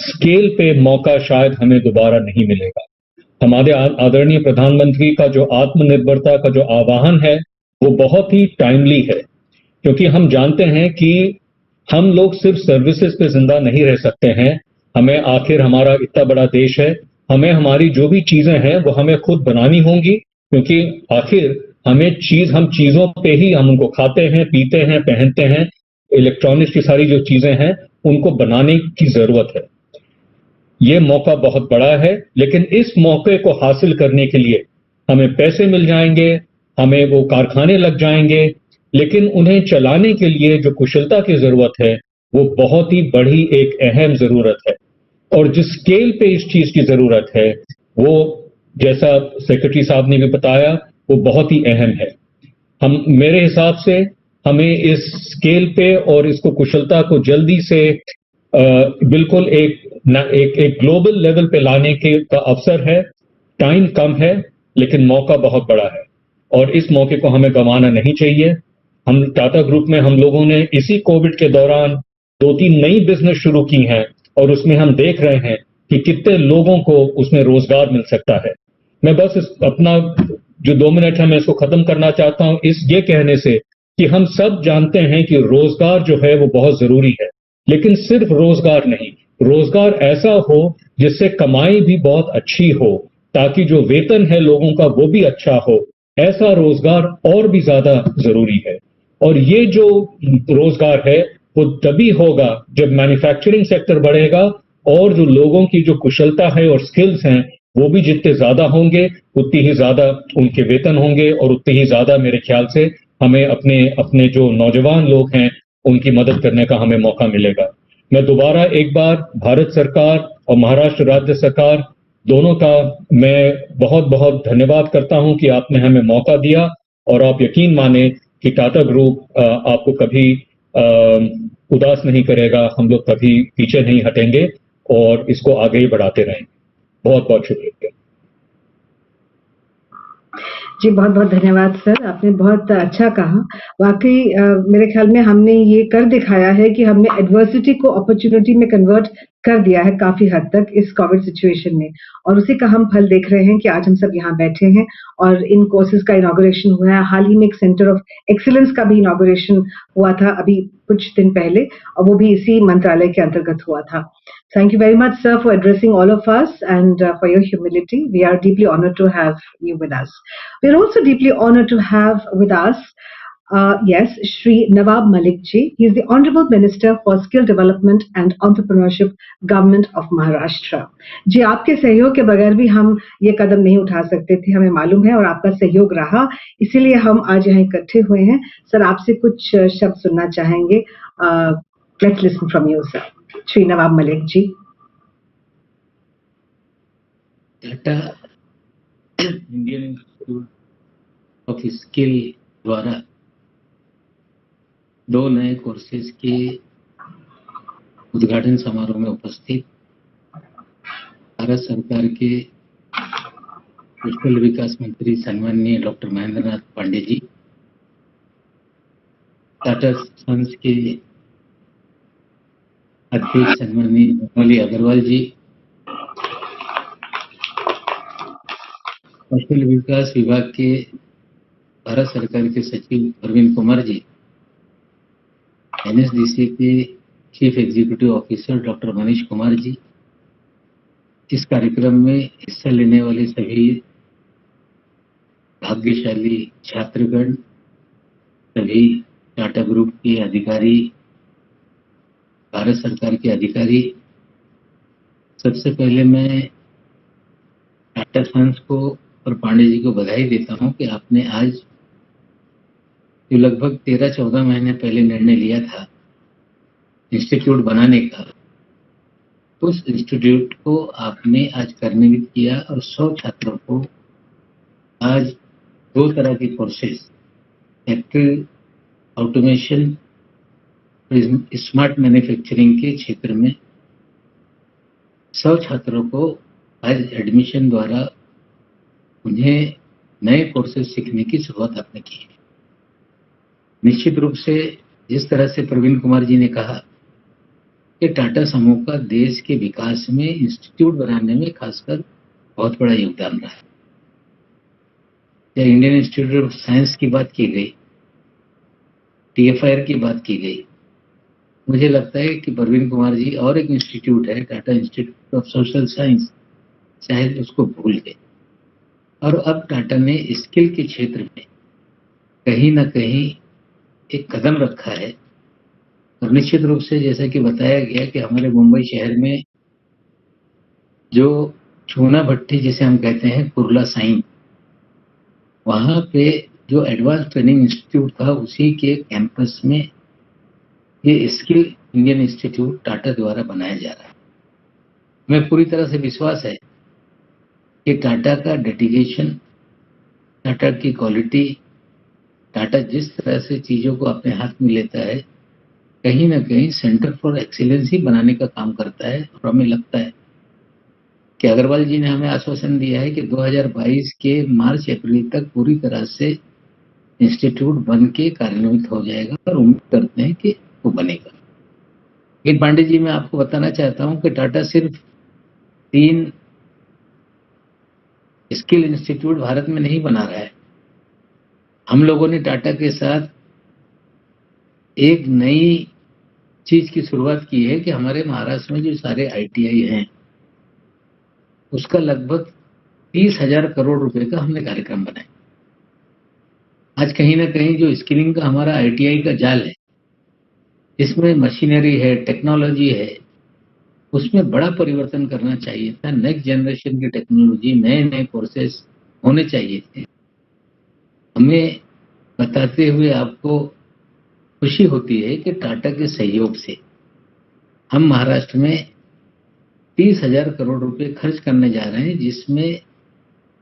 स्केल पे मौका शायद हमें दोबारा नहीं मिलेगा। हमारे आदरणीय प्रधानमंत्री का जो आत्मनिर्भरता का जो आह्वान है वो बहुत ही टाइमली है, क्योंकि हम जानते हैं कि हम लोग सिर्फ सर्विसेज पे जिंदा नहीं रह सकते हैं। हमें आखिर हमारा इतना बड़ा देश है, हमें हमारी जो भी चीजें हैं वो हमें खुद बनानी होंगी, क्योंकि आखिर हम चीजों पे ही हम उनको खाते हैं, पीते हैं, पहनते हैं। इलेक्ट्रॉनिक्स की सारी जो चीजें हैं उनको बनाने की जरूरत है। ये मौका बहुत बड़ा है, लेकिन इस मौके को हासिल करने के लिए हमें पैसे मिल जाएंगे, हमें वो कारखाने लग जाएंगे, लेकिन उन्हें चलाने के लिए जो कुशलता की जरूरत है वो बहुत ही बड़ी एक अहम जरूरत है। और जिस स्केल पे इस चीज की जरूरत है वो, जैसा सेक्रेटरी साहब ने भी बताया, वो बहुत ही अहम है। मेरे हिसाब से हमें इस स्केल पे और इसको कुशलता को जल्दी से बिल्कुल एक ग्लोबल लेवल पे लाने का अवसर है। टाइम कम है लेकिन मौका बहुत बड़ा है और इस मौके को हमें गंवाना नहीं चाहिए। हम टाटा ग्रुप में हम लोगों ने इसी कोविड के दौरान 2-3 नई बिजनेस शुरू की हैं और उसमें हम देख रहे हैं कि कितने लोगों को उसमें रोजगार मिल सकता है। मैं बस अपना जो 2 मिनट है मैं इसको खत्म करना चाहता हूं ये कहने से कि हम सब जानते हैं कि रोजगार जो है वो बहुत जरूरी है, लेकिन सिर्फ रोजगार नहीं, रोजगार ऐसा हो जिससे कमाई भी बहुत अच्छी हो, ताकि जो वेतन है लोगों का वो भी अच्छा हो। ऐसा रोजगार और भी ज्यादा जरूरी है और ये जो रोजगार है वो तभी होगा जब मैन्युफैक्चरिंग सेक्टर बढ़ेगा और जो लोगों की जो कुशलता है और स्किल्स हैं वो भी जितने ज्यादा होंगे उतनी ही ज्यादा उनके वेतन होंगे और उतनी ही ज्यादा मेरे ख्याल से हमें अपने जो नौजवान लोग हैं उनकी मदद करने का हमें मौका मिलेगा। मैं दोबारा एक बार भारत सरकार और महाराष्ट्र राज्य सरकार दोनों का मैं बहुत बहुत धन्यवाद करता हूं कि आपने हमें मौका दिया और आप यकीन माने कि टाटा ग्रुप आपको कभी उदास नहीं करेगा, हम लोग कभी पीछे नहीं हटेंगे और इसको आगे ही बढ़ाते रहेंगे। बहुत बहुत शुक्रिया
जी, बहुत बहुत धन्यवाद सर, आपने बहुत अच्छा कहा। वाकई मेरे ख्याल में हमने ये कर दिखाया है कि हमने एडवर्सिटी को अपॉर्चुनिटी में कन्वर्ट कर दिया है काफी हद तक इस कोविड सिचुएशन में, और उसी का हम फल देख रहे हैं कि आज हम सब यहाँ बैठे हैं और इन कोर्सेज का इनॉग्रेशन हुआ है। हाल ही में एक सेंटर ऑफ एक्सीलेंस का भी इनॉग्रेशन हुआ था अभी कुछ दिन पहले, और वो भी इसी मंत्रालय के अंतर्गत हुआ था। Thank you very much, sir, for addressing all of us and for your humility. We are deeply honored to have you with us. We are also deeply honored to have with us, yes, Shri Nawab Malik ji. He is the Honorable Minister for Skill Development and Entrepreneurship, Government of Maharashtra. जी, आपके सहयोग के बगैर भी हम ये कदम नहीं उठा सकते थे, हमें मालूम है, और आपका सहयोग रहा, इसीलिए हम आज यहाँ इकट्ठे हुए हैं। सर, आपसे कुछ शब्द सुनना चाहेंगे। Let's listen from you, sir. Shri Nawab Malik ji.
Tata Indian institute of skill द्वारा 2 नए कोर्सेज के उद्घाटन समारोह में उपस्थित भारत सरकार के कौशल विकास मंत्री सम्माननीय डॉक्टर महेंद्र नाथ पांडे जी, टाटा सन्स के अध्यक्ष सम्माननीय नवली अग्रवाल जी, कौशल विकास विभाग के भारत सरकार के सचिव अरविंद कुमार जी, एनएसडीसी के chief executive officer doctor Manish Kumar ji, इस कार्यक्रम में हिस्सा लेने वाले सभी भाग्यशाली छात्रगण, सभी टाटा ग्रुप के अधिकारी, भारत सरकार के अधिकारी, सबसे पहले मैं टाटा सन्स को और पांडे जी को बधाई देता हूं कि आपने आज जो लगभग 13-14 महीने पहले निर्णय लिया था इंस्टीट्यूट बनाने का, उस इंस्टीट्यूट को आपने आज कार्यान्वित किया और 100 छात्रों को आज 2 तरह के courses, factory automation, smart manufacturing के क्षेत्र में 100 छात्रों को आज एडमिशन द्वारा उन्हें नए कोर्सेज सीखने की शुरुआत आपने की है। निश्चित रूप से जिस तरह से प्रवीण कुमार जी ने कहा कि टाटा समूह का देश के विकास में, इंस्टीट्यूट बनाने में, खासकर बहुत बड़ा योगदान रहा है। जब इंडियन इंस्टीट्यूट ऑफ साइंस की बात की गई, TFIR की बात की गई, मुझे लगता है कि प्रवीण कुमार जी और एक इंस्टीट्यूट है Tata institute of social science, शायद उसको भूल गए। और अब टाटा ने स्किल के क्षेत्र में कहीं ना कहीं एक कदम रखा है। और निश्चित रूप से जैसा कि बताया गया कि हमारे मुंबई शहर में जो चूना भट्टी जिसे हम कहते हैं कुर्ला साइन, वहाँ पे जो एडवांस ट्रेनिंग इंस्टीट्यूट था उसी के कैंपस में ये स्किल इंडियन इंस्टीट्यूट टाटा द्वारा बनाया जा रहा है। हमें पूरी तरह से विश्वास है कि टाटा का डेडिकेशन, टाटा की क्वालिटी, टाटा जिस तरह से चीज़ों को अपने हाथ में लेता है, कहीं ना कहीं सेंटर फॉर एक्सीलेंस ही बनाने का काम करता है। और हमें लगता है कि अग्रवाल जी ने हमें आश्वासन दिया है कि 2022 के मार्च अप्रैल तक पूरी तरह से इंस्टीट्यूट बन के कार्यान्वित हो जाएगा और उम्मीद करते हैं कि वो बनेगा। लेकिन पांडे जी, मैं आपको बताना चाहता हूं कि टाटा सिर्फ 3 स्किल इंस्टीट्यूट भारत में नहीं बना रहा है। हम लोगों ने टाटा के साथ एक नई चीज की शुरुआत की है कि हमारे महाराष्ट्र में जो सारे ITI हैं उसका लगभग 30,000 करोड़ रुपए का हमने कार्यक्रम बनाया। आज कहीं ना कहीं जो स्किलिंग का हमारा ITI का जाल है, इसमें मशीनरी है, टेक्नोलॉजी है, उसमें बड़ा परिवर्तन करना चाहिए था। नेक्स्ट जनरेशन की टेक्नोलॉजी, नए नए कोर्सेस होने चाहिए थे। हमें बताते हुए आपको खुशी होती है कि टाटा के सहयोग से हम महाराष्ट्र में 30,000 करोड़ रुपए खर्च करने जा रहे हैं, जिसमें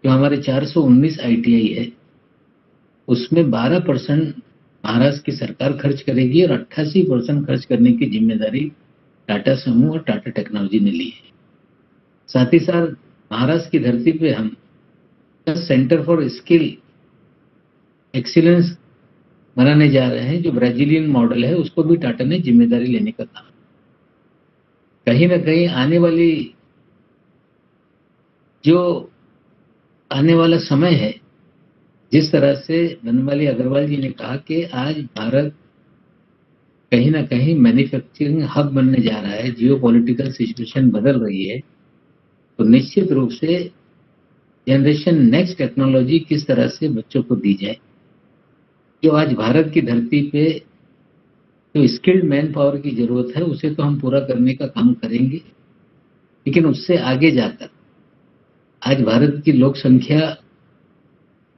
जो हमारे 419 ITI है उसमें 12% महाराष्ट्र की सरकार खर्च करेगी और 88% खर्च करने की जिम्मेदारी टाटा समूह और टाटा टेक्नोलॉजी ने ली है। साथ ही साथ महाराष्ट्र की धरती पे हम सेंटर फॉर स्किल एक्सीलेंस बनाने जा रहे हैं, जो ब्राजीलियन मॉडल है उसको भी टाटा ने जिम्मेदारी लेने का कहा। कहीं ना कहीं आने वाला समय है, जिस तरह से बनवाली अग्रवाल जी ने कहा कि आज भारत कहीं ना कहीं मैन्युफैक्चरिंग हब बनने जा रहा है, जियोपॉलिटिकल सिचुएशन बदल रही है, तो निश्चित रूप से जनरेशन नेक्स्ट टेक्नोलॉजी किस तरह से बच्चों को दी जाए। जो आज भारत की धरती पे जो स्किल्ड मैन पावर की जरूरत है उसे तो हम पूरा करने का काम करेंगे, लेकिन उससे आगे जाकर आज भारत की लोक संख्या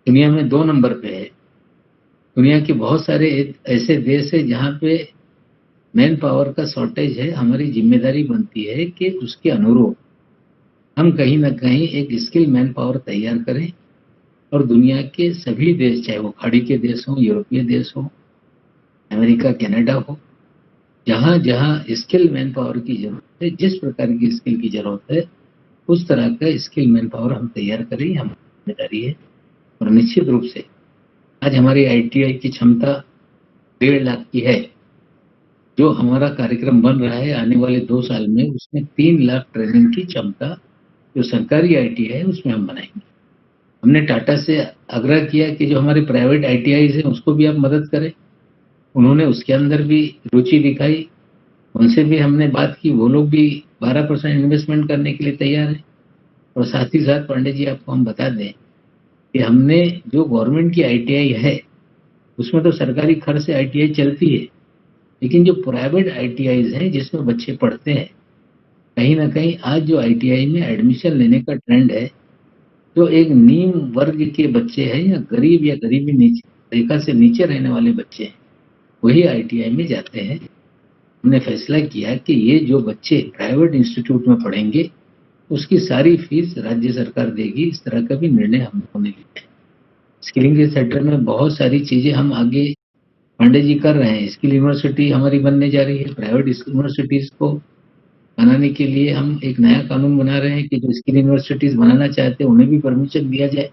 दुनिया में 2 नंबर पे है। दुनिया के बहुत सारे ऐसे देश है जहाँ पे मैन पावर का शॉर्टेज है। हमारी जिम्मेदारी बनती है कि उसके अनुरूप हम कहीं ना कहीं एक स्किल मैन पावर तैयार करें और दुनिया के सभी देश, चाहे वो खाड़ी के देश हो, यूरोपीय देश हो, अमेरिका, कनाडा हो, जहाँ जहाँ स्किल मैन पावर की जरूरत है, जिस प्रकार की स्किल की जरूरत है, उस तरह का स्किल मैन पावर हम तैयार करें, हमारी जिम्मेदारी है। और निश्चित रूप से आज हमारी ITI की क्षमता 1.5 लाख की है। जो हमारा कार्यक्रम बन रहा है आने वाले 2 साल में, उसमें 3 लाख ट्रेनिंग की क्षमता जो सरकारी ITI है उसमें हम बनाएंगे। हमने टाटा से आग्रह किया कि जो हमारे प्राइवेट ITIs हैं उसको भी आप मदद करें। उन्होंने उसके अंदर भी रुचि दिखाई, उनसे भी हमने बात की, वो लोग भी 12% इन्वेस्टमेंट करने के लिए तैयार है। और साथ ही साथ पांडे जी आपको हम बता दें कि हमने जो गवर्नमेंट की ITI है उसमें तो सरकारी खर्च से ITI चलती है, लेकिन जो प्राइवेट ITIs हैं जिसमें बच्चे पढ़ते हैं, कहीं ना कहीं आज जो ITI में एडमिशन लेने का ट्रेंड है, जो एक निम्न वर्ग के बच्चे हैं या गरीब या गरीबी नीचे रेखा से नीचे रहने वाले बच्चे हैं, वही ITI में जाते हैं। हमने फैसला किया कि ये जो बच्चे प्राइवेट इंस्टीट्यूट में पढ़ेंगे उसकी सारी फीस राज्य सरकार देगी। इस तरह का भी निर्णय हम लोगों ने लिया है। स्किलिंग के सेक्टर में बहुत सारी चीजें हम आगे पांडे जी कर रहे हैं। स्किल यूनिवर्सिटी हमारी बनने जा रही है। प्राइवेट यूनिवर्सिटीज को बनाने के लिए हम एक नया कानून बना रहे हैं कि जो स्किल यूनिवर्सिटीज बनाना चाहते हैं उन्हें भी परमिशन दिया जाए।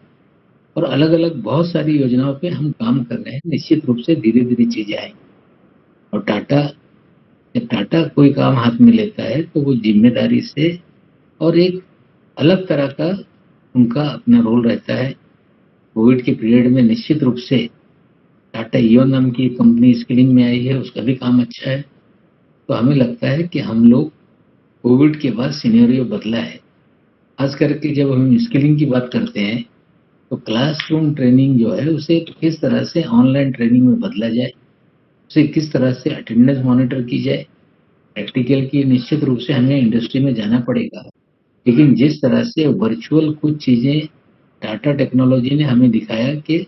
और अलग अलग बहुत सारी योजनाओं पे हम काम कर रहे हैं। निश्चित रूप से धीरे धीरे चीजें आएंगी। और जब टाटा कोई काम हाथ में लेता है तो वो जिम्मेदारी से और एक अलग तरह का उनका अपना रोल रहता है। कोविड के पीरियड में निश्चित रूप से टाटा इओन नाम की कंपनी स्किलिंग में आई है, उसका भी काम अच्छा है। तो हमें लगता है कि हम लोग कोविड के बाद सिनेरियो बदला है। खास करके जब हम स्किलिंग की बात करते हैं तो क्लासरूम ट्रेनिंग जो है उसे किस तरह से ऑनलाइन ट्रेनिंग में बदला जाए, उसे किस तरह से अटेंडेंस मॉनिटर की जाए। प्रैक्टिकल की निश्चित रूप से हमें इंडस्ट्री में जाना पड़ेगा, लेकिन जिस तरह से वर्चुअल कुछ चीज़ें टाटा टेक्नोलॉजी ने हमें दिखाया कि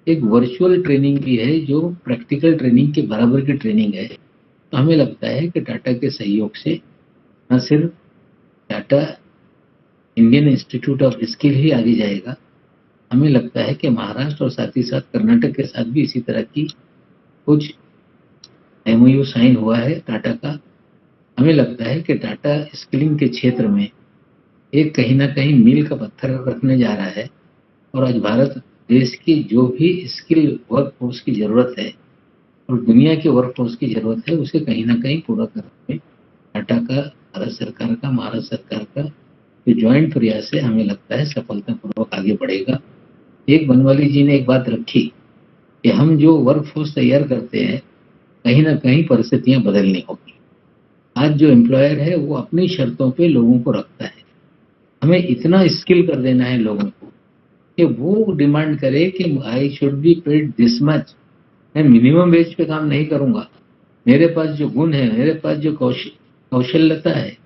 एक वर्चुअल ट्रेनिंग भी है जो प्रैक्टिकल ट्रेनिंग के बराबर की ट्रेनिंग है। तो हमें लगता है कि टाटा के सहयोग से न सिर्फ Tata Indian institute of skill ही आगे जाएगा, हमें लगता है कि महाराष्ट्र और साथ ही साथ कर्नाटक के साथ भी इसी तरह की कुछ MOU साइन हुआ है टाटा का। हमें लगता है कि टाटा स्किलिंग के क्षेत्र में एक कहीं ना कहीं मील का पत्थर रखने जा रहा है और आज भारत देश की जो भी स्किल वर्क फोर्स की जरूरत है और दुनिया के वर्क फोर्स की जरूरत है उसे कहीं ना कहीं पूरा करने में टाटा का, भारत सरकार का, महाराष्ट्र सरकार का जो ज्वाइंट प्रयास है हमें लगता है सफलतापूर्वक आगे बढ़ेगा। एक बनवाली जी ने एक बात रखी कि हम जो वर्क फोर्स तैयार करते हैं कहीं ना कहीं परिस्थितियां बदलनी होगी। आज जो एम्प्लॉयर है वो अपनी शर्तों पे लोगों को रखता है। हमें इतना स्किल कर देना है लोगों को कि वो डिमांड करे कि I should be paid this much. मैं मिनिमम वेज पे काम नहीं करूंगा, मेरे पास जो गुण है, मेरे पास जो कौशल्यता है,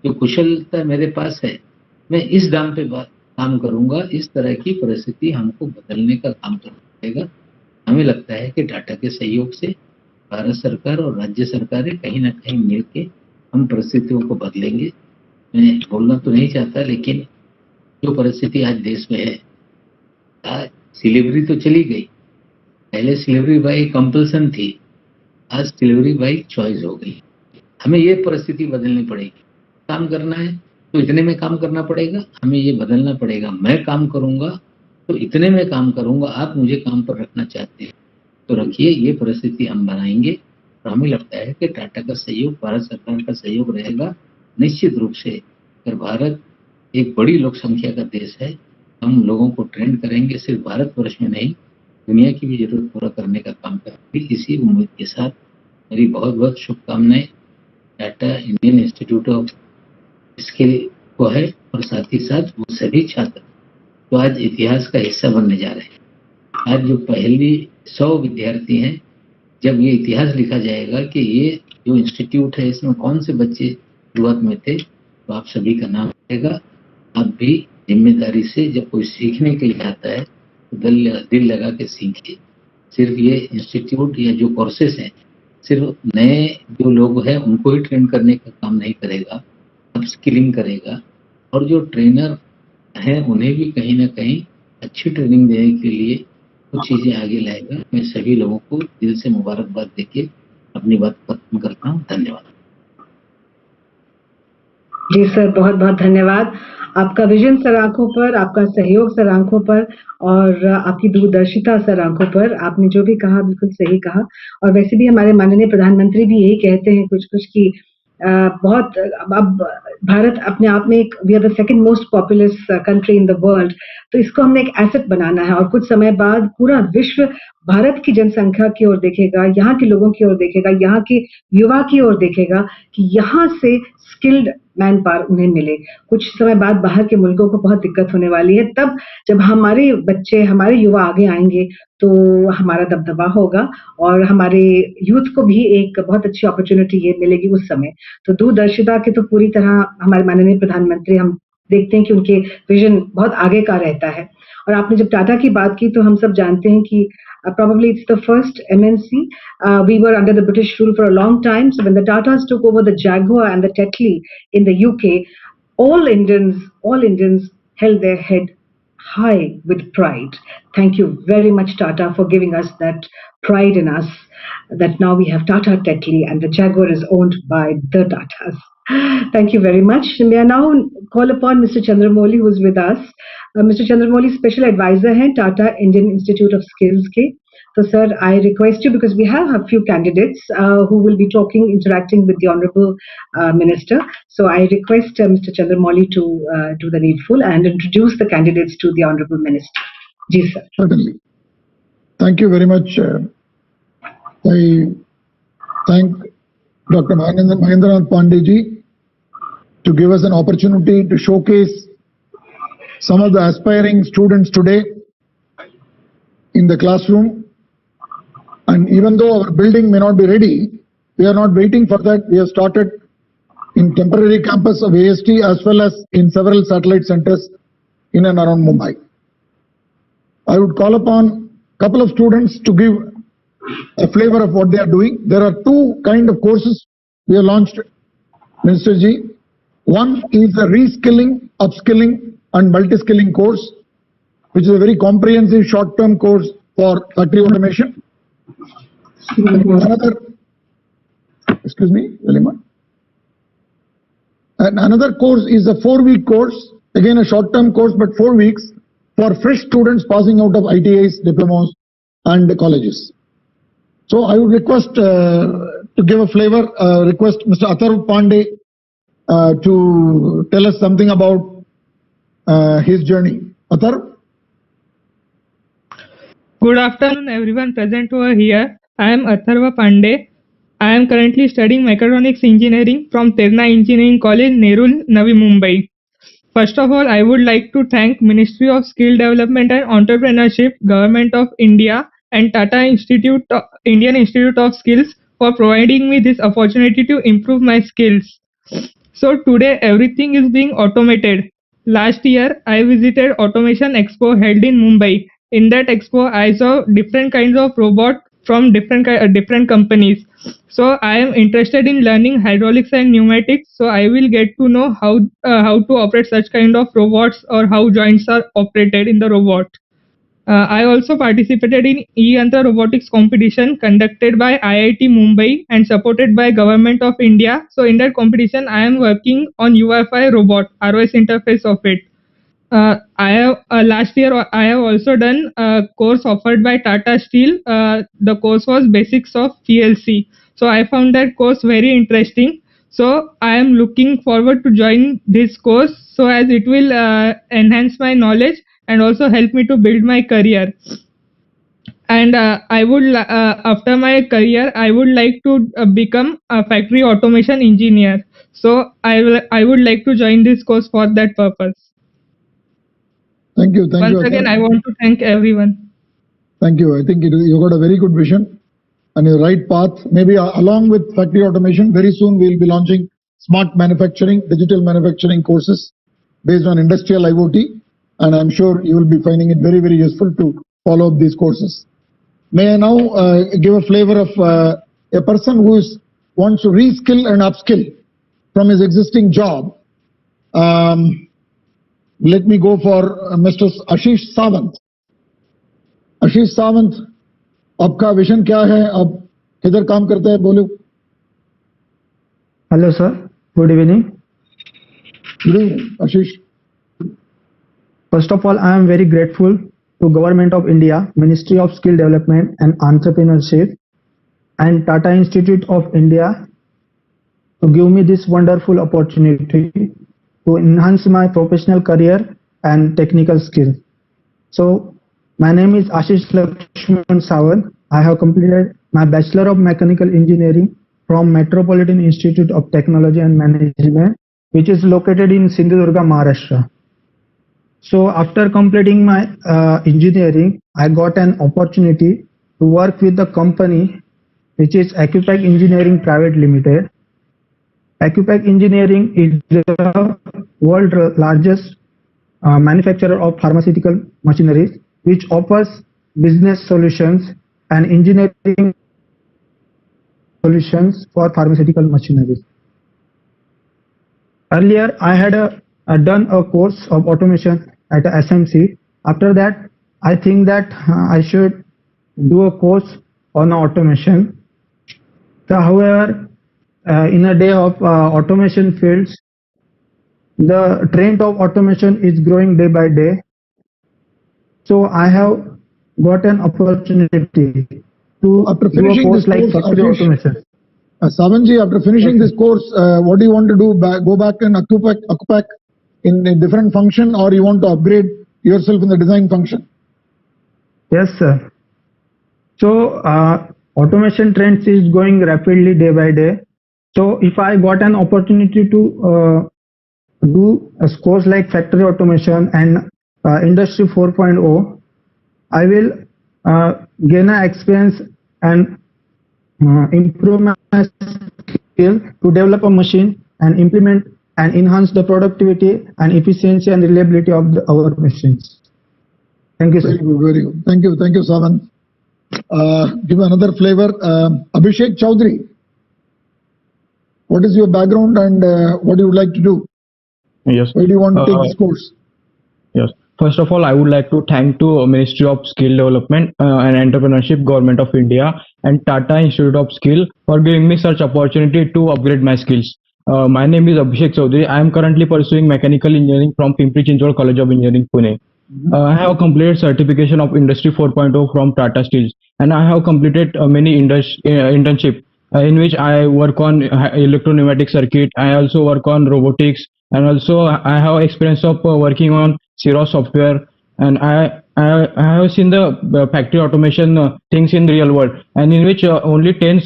जो कुशलता मेरे पास है, मैं इस दाम पे काम करूंगा। इस तरह की परिस्थिति हमको बदलने का काम करना पड़ेगा। हमें लगता है कि टाटा के सहयोग से भारत सरकार और राज्य सरकारें कहीं ना कहीं मिलकर हम परिस्थितियों को बदलेंगे। मैं बोलना तो नहीं चाहता, लेकिन जो परिस्थिति आज देश में है, आज सिलेबरी तो चली गई, पहले सिलेबरी बाई कंपल्सन थी, आज सिलेबरी बाई चॉइस हो गई। हमें ये परिस्थिति बदलनी पड़ेगी। काम करना है तो इतने में काम करना पड़ेगा, हमें ये बदलना पड़ेगा। मैं काम करूंगा तो इतने में काम करूंगा, आप मुझे काम पर रखना चाहते हैं तो रखिए। ये परिस्थिति हम बनाएंगे और हमें लगता है कि टाटा का सहयोग, भारत सरकार का सहयोग रहेगा। निश्चित रूप से अगर भारत एक बड़ी लोक संख्या का देश है, हम लोगों को ट्रेंड करेंगे, सिर्फ भारतवर्ष में नहीं दुनिया की भी जरूरत पूरा करने का काम करेंगे। इसी उम्मीद के साथ मेरी बहुत बहुत शुभकामनाएं Tata Indian institute of skill को है और साथ ही साथ वो सभी छात्र जो आज इतिहास का हिस्सा बनने जा रहे हैं। आज जो पहली 100 विद्यार्थी हैं, जब ये इतिहास लिखा जाएगा कि ये जो इंस्टीट्यूट है इसमें कौन से बच्चे शुरुआत में थे, तो आप सभी का नाम आएगा। आप भी जिम्मेदारी से जब कोई सीखने के लिए आता है तो दिल लगा के सीखिए। सिर्फ ये इंस्टीट्यूट या जो कोर्सेस हैं सिर्फ नए जो लोग हैं उनको ही ट्रेन करने का काम नहीं करेगा, अब स्किलिंग करेगा और जो ट्रेनर हैं उन्हें भी कहीं ना कहीं अच्छी ट्रेनिंग देने के लिए कुछ चीजें आगे लाएगा। मैं सभी लोगों को दिल से मुबारकबाद देके अपनी बात खत्म करता हूँ। धन्यवाद।
जी सर, बहुत बहुत धन्यवाद। आपका विजन सर आंखों पर, आपका सहयोग सर आंखों पर और आपकी दूरदर्शिता सर आंखों पर। आपने जो भी कहा बिल्कुल सही कहा और वैसे भी हमारे माननीय प्रधानमंत्री भी यही कहते हैं कुछ कुछ की बहुत अब भारत अपने आप में एक we are the second most populous country in the world, तो इसको हमने एक एसेट बनाना है और कुछ समय बाद पूरा विश्व भारत की जनसंख्या की ओर देखेगा, यहाँ के लोगों की ओर देखेगा, यहाँ के युवा की ओर देखेगा कि यहाँ से स्किल्ड मैन पावर उन्हें मिले। कुछ समय बाद बाहर के मुल्कों को बहुत दिक्कत होने वाली है, तब जब हमारे बच्चे, हमारे युवा आगे आएंगे तो हमारा दबदबा होगा और हमारे यूथ को भी एक बहुत अच्छी अपॉर्चुनिटी ये मिलेगी उस समय। तो दूरदर्शिता के तो पूरी तरह हमारे माननीय प्रधानमंत्री, हम देखते हैं कि उनके विजन बहुत आगे का रहता है। और आपने जब टाटा की बात की तो हम सब जानते हैं कि probably it's the first MNC. We were under the British rule for a long time. So when the Tatas took over the Jaguar and the Tetley in the UK, all Indians held their head high with pride. Thank you very much, Tata, for giving us that pride in us, that now we have Tata Tetley and the Jaguar is owned by the Tatas. Thank you very much. May I now call upon Mr. Chandramouli, who is with us. Mr. Chandramouli special advisor हैं Tata Indian institute of skills के So, sir, I request you, because we have a few candidates who will be interacting with the Honorable Minister. So, I request Mr. Chandramouli to do the needful and introduce the candidates to the Honorable Minister. Ji, sir.
Certainly. Thank you very much. I thank Dr. Mahendranath Pandey ji to give us an opportunity to showcase some of the aspiring students today in the classroom. And even though our building may not be ready, we are not waiting for that. We have started in temporary campus of AST as well as in several satellite centers in and around Mumbai. I would call upon a couple of students to give a flavor of what they are doing. There are two kind of courses we have launched, Minister Ji. One is a reskilling, upskilling and multi-skilling course, which is a very comprehensive short-term course for factory automation. Another course is a 4-week course, again a short-term course, but 4 weeks for fresh students passing out of ITIs, diplomas and colleges. So I would request to give a flavor, request Mr. Atharv Pandey to tell us something about his journey. Atharv?
Good afternoon, everyone present over here. I am Atharva Pandey. I am currently studying mechatronics engineering from Terna Engineering College, Nerul, Navi Mumbai. First of all, I would like to thank Ministry of Skill Development and Entrepreneurship, Government of India and Tata Indian Institute of Skills for providing me this opportunity to improve my skills. So today everything is being automated. Last year I visited Automation Expo held in Mumbai. In that expo I saw different kinds of robots from different companies. So I am interested in learning hydraulics and pneumatics. So I will get to know how to operate such kind of robots or how joints are operated in the robot. I also participated in E-Yantra robotics competition conducted by IIT Mumbai and supported by Government of India. So in that competition, I am working on UFI robot, ROS interface of it. Last year I have also done a course offered by Tata Steel. The course was Basics of PLC. So I found that course very interesting. So I am looking forward to join this course, so as it will enhance my knowledge and also help me to build my career. And I would after my career I would like to become a factory automation engineer. So I would like to join this course for that purpose.
Thank you.
Once again, I want to thank everyone.
Thank you. I think you got a very good vision and the right path. Maybe along with factory automation, very soon we will be launching smart manufacturing, digital manufacturing courses based on industrial IoT. And I'm sure you will be finding it very, very useful to follow up these courses. May I now give a flavor of a person who wants to reskill and upskill from his existing job. Let me go for Mr. Ashish Sawant. Ashish Sawant, आपका vision क्या है? आप किधर काम करते हैं? बोलो.
Hello sir, good evening.
Good evening, Ashish.
First of all, I am very grateful to Government of India, Ministry of Skill Development and Entrepreneurship and Tata Institute of India to give me this wonderful opportunity to enhance my professional career and technical skills. So, my name is Ashish Lakshman Sawant. I have completed my Bachelor of Mechanical Engineering from Metropolitan Institute of Technology and Management, which is located in Sindhudurga, Maharashtra. So, after completing my engineering, I got an opportunity to work with the company which is Acupec Engineering Private Limited. Acupec Engineering is the world's largest manufacturer of pharmaceutical machinery, which offers business solutions and engineering solutions for pharmaceutical machinery. Earlier, I had done a course of automation at SMC. After that, I think that I should do a course on automation. So, however, in a day of automation fields, the trend of automation is growing day by day. So I have got an opportunity to
After
do a
finishing
course
this
like
course,
factory
Ashish,
automation.
Savanji, after finishing this course, what do you want to do? Go back and occupy in a different function, or you want to upgrade yourself in the design function?
Yes, sir. So automation trends is going rapidly day by day. So if I got an opportunity to do a course like factory automation and industry 4.0, I will gain an experience and improve my skill to develop a machine and implement and enhance the productivity and efficiency and reliability of our machines. Thank you, sir.
Very good, very good. Thank you, Savan. Give another flavor. Abhishek Chaudhary, what is your background and what do you would like to do?
Yes.
Why do you want to take this course?
Yes. First of all, I would like to thank to Ministry of Skill Development and Entrepreneurship, Government of India, and Tata Institute of Skill for giving me such opportunity to upgrade my skills. My name is Abhishek Chaudhary. I am currently pursuing mechanical engineering from Pimpri Chinchwad College of Engineering, Pune. I have completed certification of Industry 4.0 from Tata Steels, and I have completed many internship in which I work on electro-pneumatic circuit. I also work on robotics, and also I have experience of working on Xerox software, and I have seen the factory automation things in real world, and in which only 10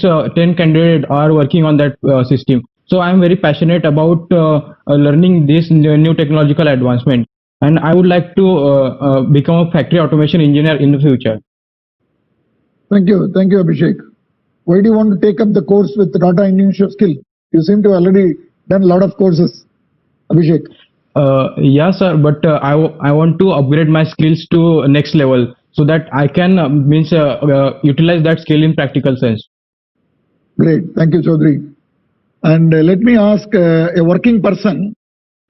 candidates are working on that system. So I am very passionate about learning this new technological advancement, and I would like to become a factory automation engineer in the future.
Thank you, Abhishek. Why do you want to take up the course with the Tata Institute of Skill? You seem to have already done a lot of courses, Abhishek.
Yeah, sir, but I want to upgrade my skills to next level so that I can utilize that skill in practical sense.
Great, thank you, Chaudhary. And let me ask a working person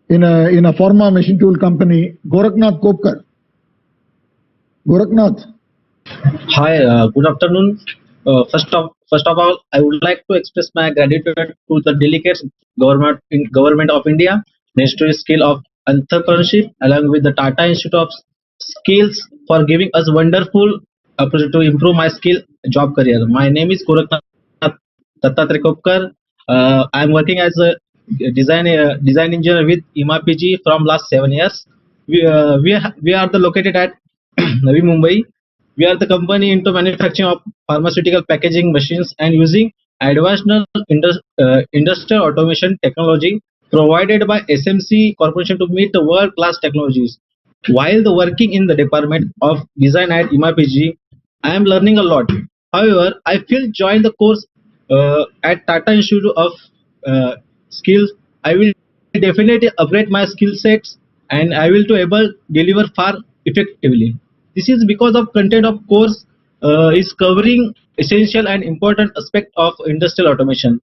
in a pharma machine tool company, Gorakhnath Kopkar. Gorakhnath.
Hi, good afternoon. First of all, I would like to express my gratitude to the delegates, Government of India, Ministry of Skill of Entrepreneurship, along with the Tata Institute of Skills for giving us wonderful opportunity to improve my skill job career. My name is Gorakhnath Dattatreya Kopkar. I am working as a design engineer with IMAPG from last 7 years. We are located at Navi Mumbai. We are the company into manufacturing of pharmaceutical packaging machines and using advanced industrial automation technology provided by SMC Corporation to meet the world-class technologies. While working in the department of design at IMAPG, I am learning a lot. However, I feel join the course at Tata Institute of Skills, I will definitely upgrade my skill sets and I will to able deliver far effectively. This is because of content of course is covering essential and important aspect of industrial automation.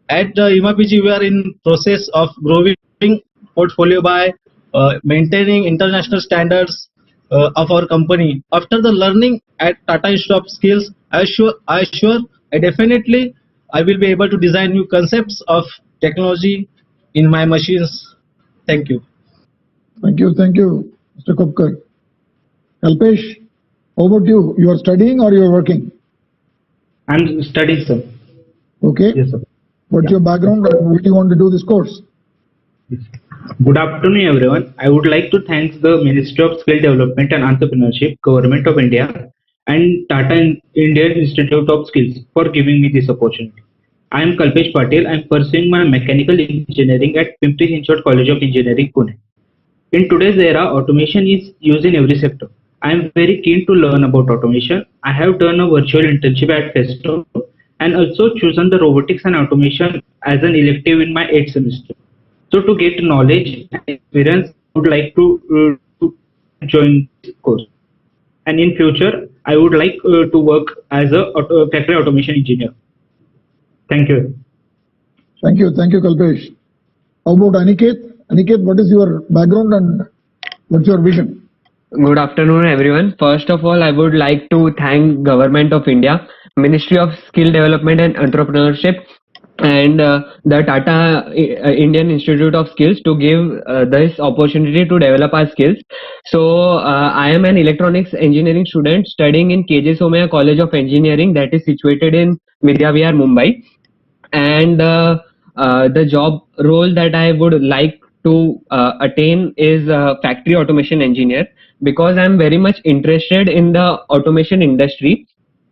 At IMAPG, we are in process of growing portfolio by maintaining international standards of our company. After the learning at Tata Institute of Skills, I definitely I will be able to design new concepts of technology in my machines. Thank you.
Thank you, Mr. Kopkar. Kalpesh, how about you? You are studying or you are working?
I'm studying, sir.
Okay.
Yes, sir.
What's your background and what do you want to do this course?
Good afternoon, everyone. I would like to thank the Ministry of Skill Development and Entrepreneurship, Government of India, and Tata Indian Institute of Skills for giving me this opportunity. I am Kalpesh Patil. I am pursuing my mechanical engineering at Pimpri Chinchwad College of Engineering, Pune. In today's era, automation is used in every sector. I am very keen to learn about automation. I have done a virtual internship at Festo and also chosen the robotics and automation as an elective in my 8th semester. So to get knowledge and experience, I would like to join this course. And in future, I would like to work as a factory automation engineer. Thank you.
Thank you, Kalpesh. How about Aniket? Aniket, what is your background and what's your vision?
Good afternoon, everyone. First of all, I would like to thank Government of India, Ministry of Skill Development and Entrepreneurship and the Tata Indian Institute of Skills to give this opportunity to develop our skills. So I am an electronics engineering student studying in KJ Somaiya College of Engineering, that is situated in Vidyavihar, Mumbai. And the job role that I would like to attain is factory automation engineer, because I'm very much interested in the automation industry.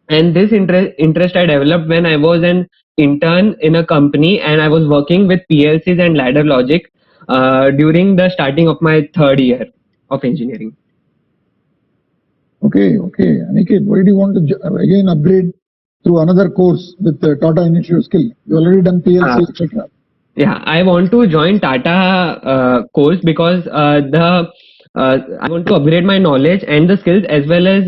And this interest I developed when I was an intern in a company, and I was working with PLCs and ladder logic during the starting of my third year of engineering.
Okay. Aniket, why do you want to again upgrade through another course with the Tata Institute of Skill? You already done PLC, etc.
Yeah, I want to join Tata course because I want to upgrade my knowledge and the skills, as well as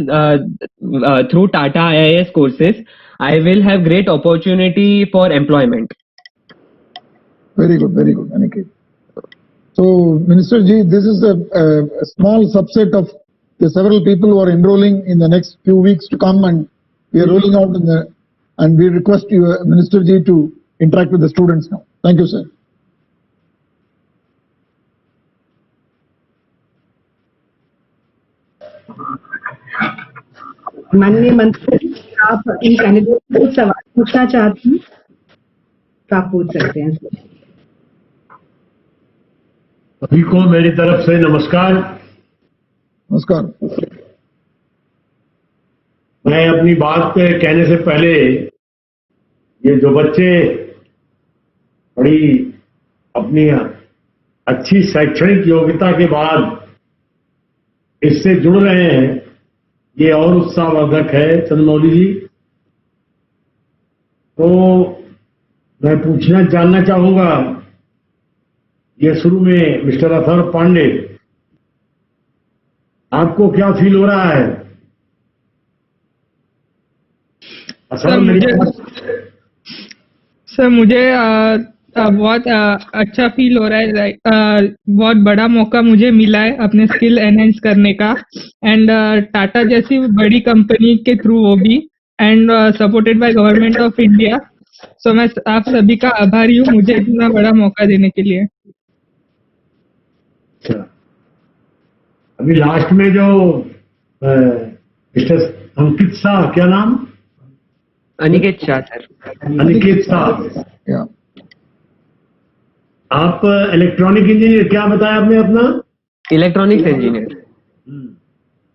through Tata IIS courses, I will have great opportunity for employment.
Very good, Aniket. So, Minister Ji, this is a small subset of the several people who are enrolling in the next few weeks to come, and we are rolling out and we request you, Minister Ji, to interact with the students now. Thank you, sir.
माननीय मंत्री, आप इन candidate को सवाल पूछना चाहते हैं तो आप पूछ सकते हैं।
सभी को मेरी तरफ से नमस्कार। मैं अपनी बात कहने से पहले ये जो बच्चे बड़ी अपनी अच्छी शैक्षणिक योग्यता के बाद इससे जुड़ रहे हैं, ये और उत्साहवर्धक है। चंद्रमौली जी, तो मैं जानना चाहूंगा, ये शुरू में मिस्टर अथर्व पांडे, आपको क्या फील हो रहा है?
सर मुझे बहुत अच्छा फील हो रहा है। बहुत बड़ा मौका मुझे मिला है अपने स्किल एनहेंस करने का, एंड टाटा जैसी बड़ी कंपनी के थ्रू वो भी, and supported by government of India. So मैं आप सभी का आभारी हूँ मुझे इतना बड़ा मौका देने के लिए।
अभी लास्ट में जो मिस्टर अंकित शाह, क्या नाम?
अनिकेत शाह सर।
अनिकेत शाह, आप इलेक्ट्रॉनिक इंजीनियर, क्या बताया आपने अपना?
Electronics engineer.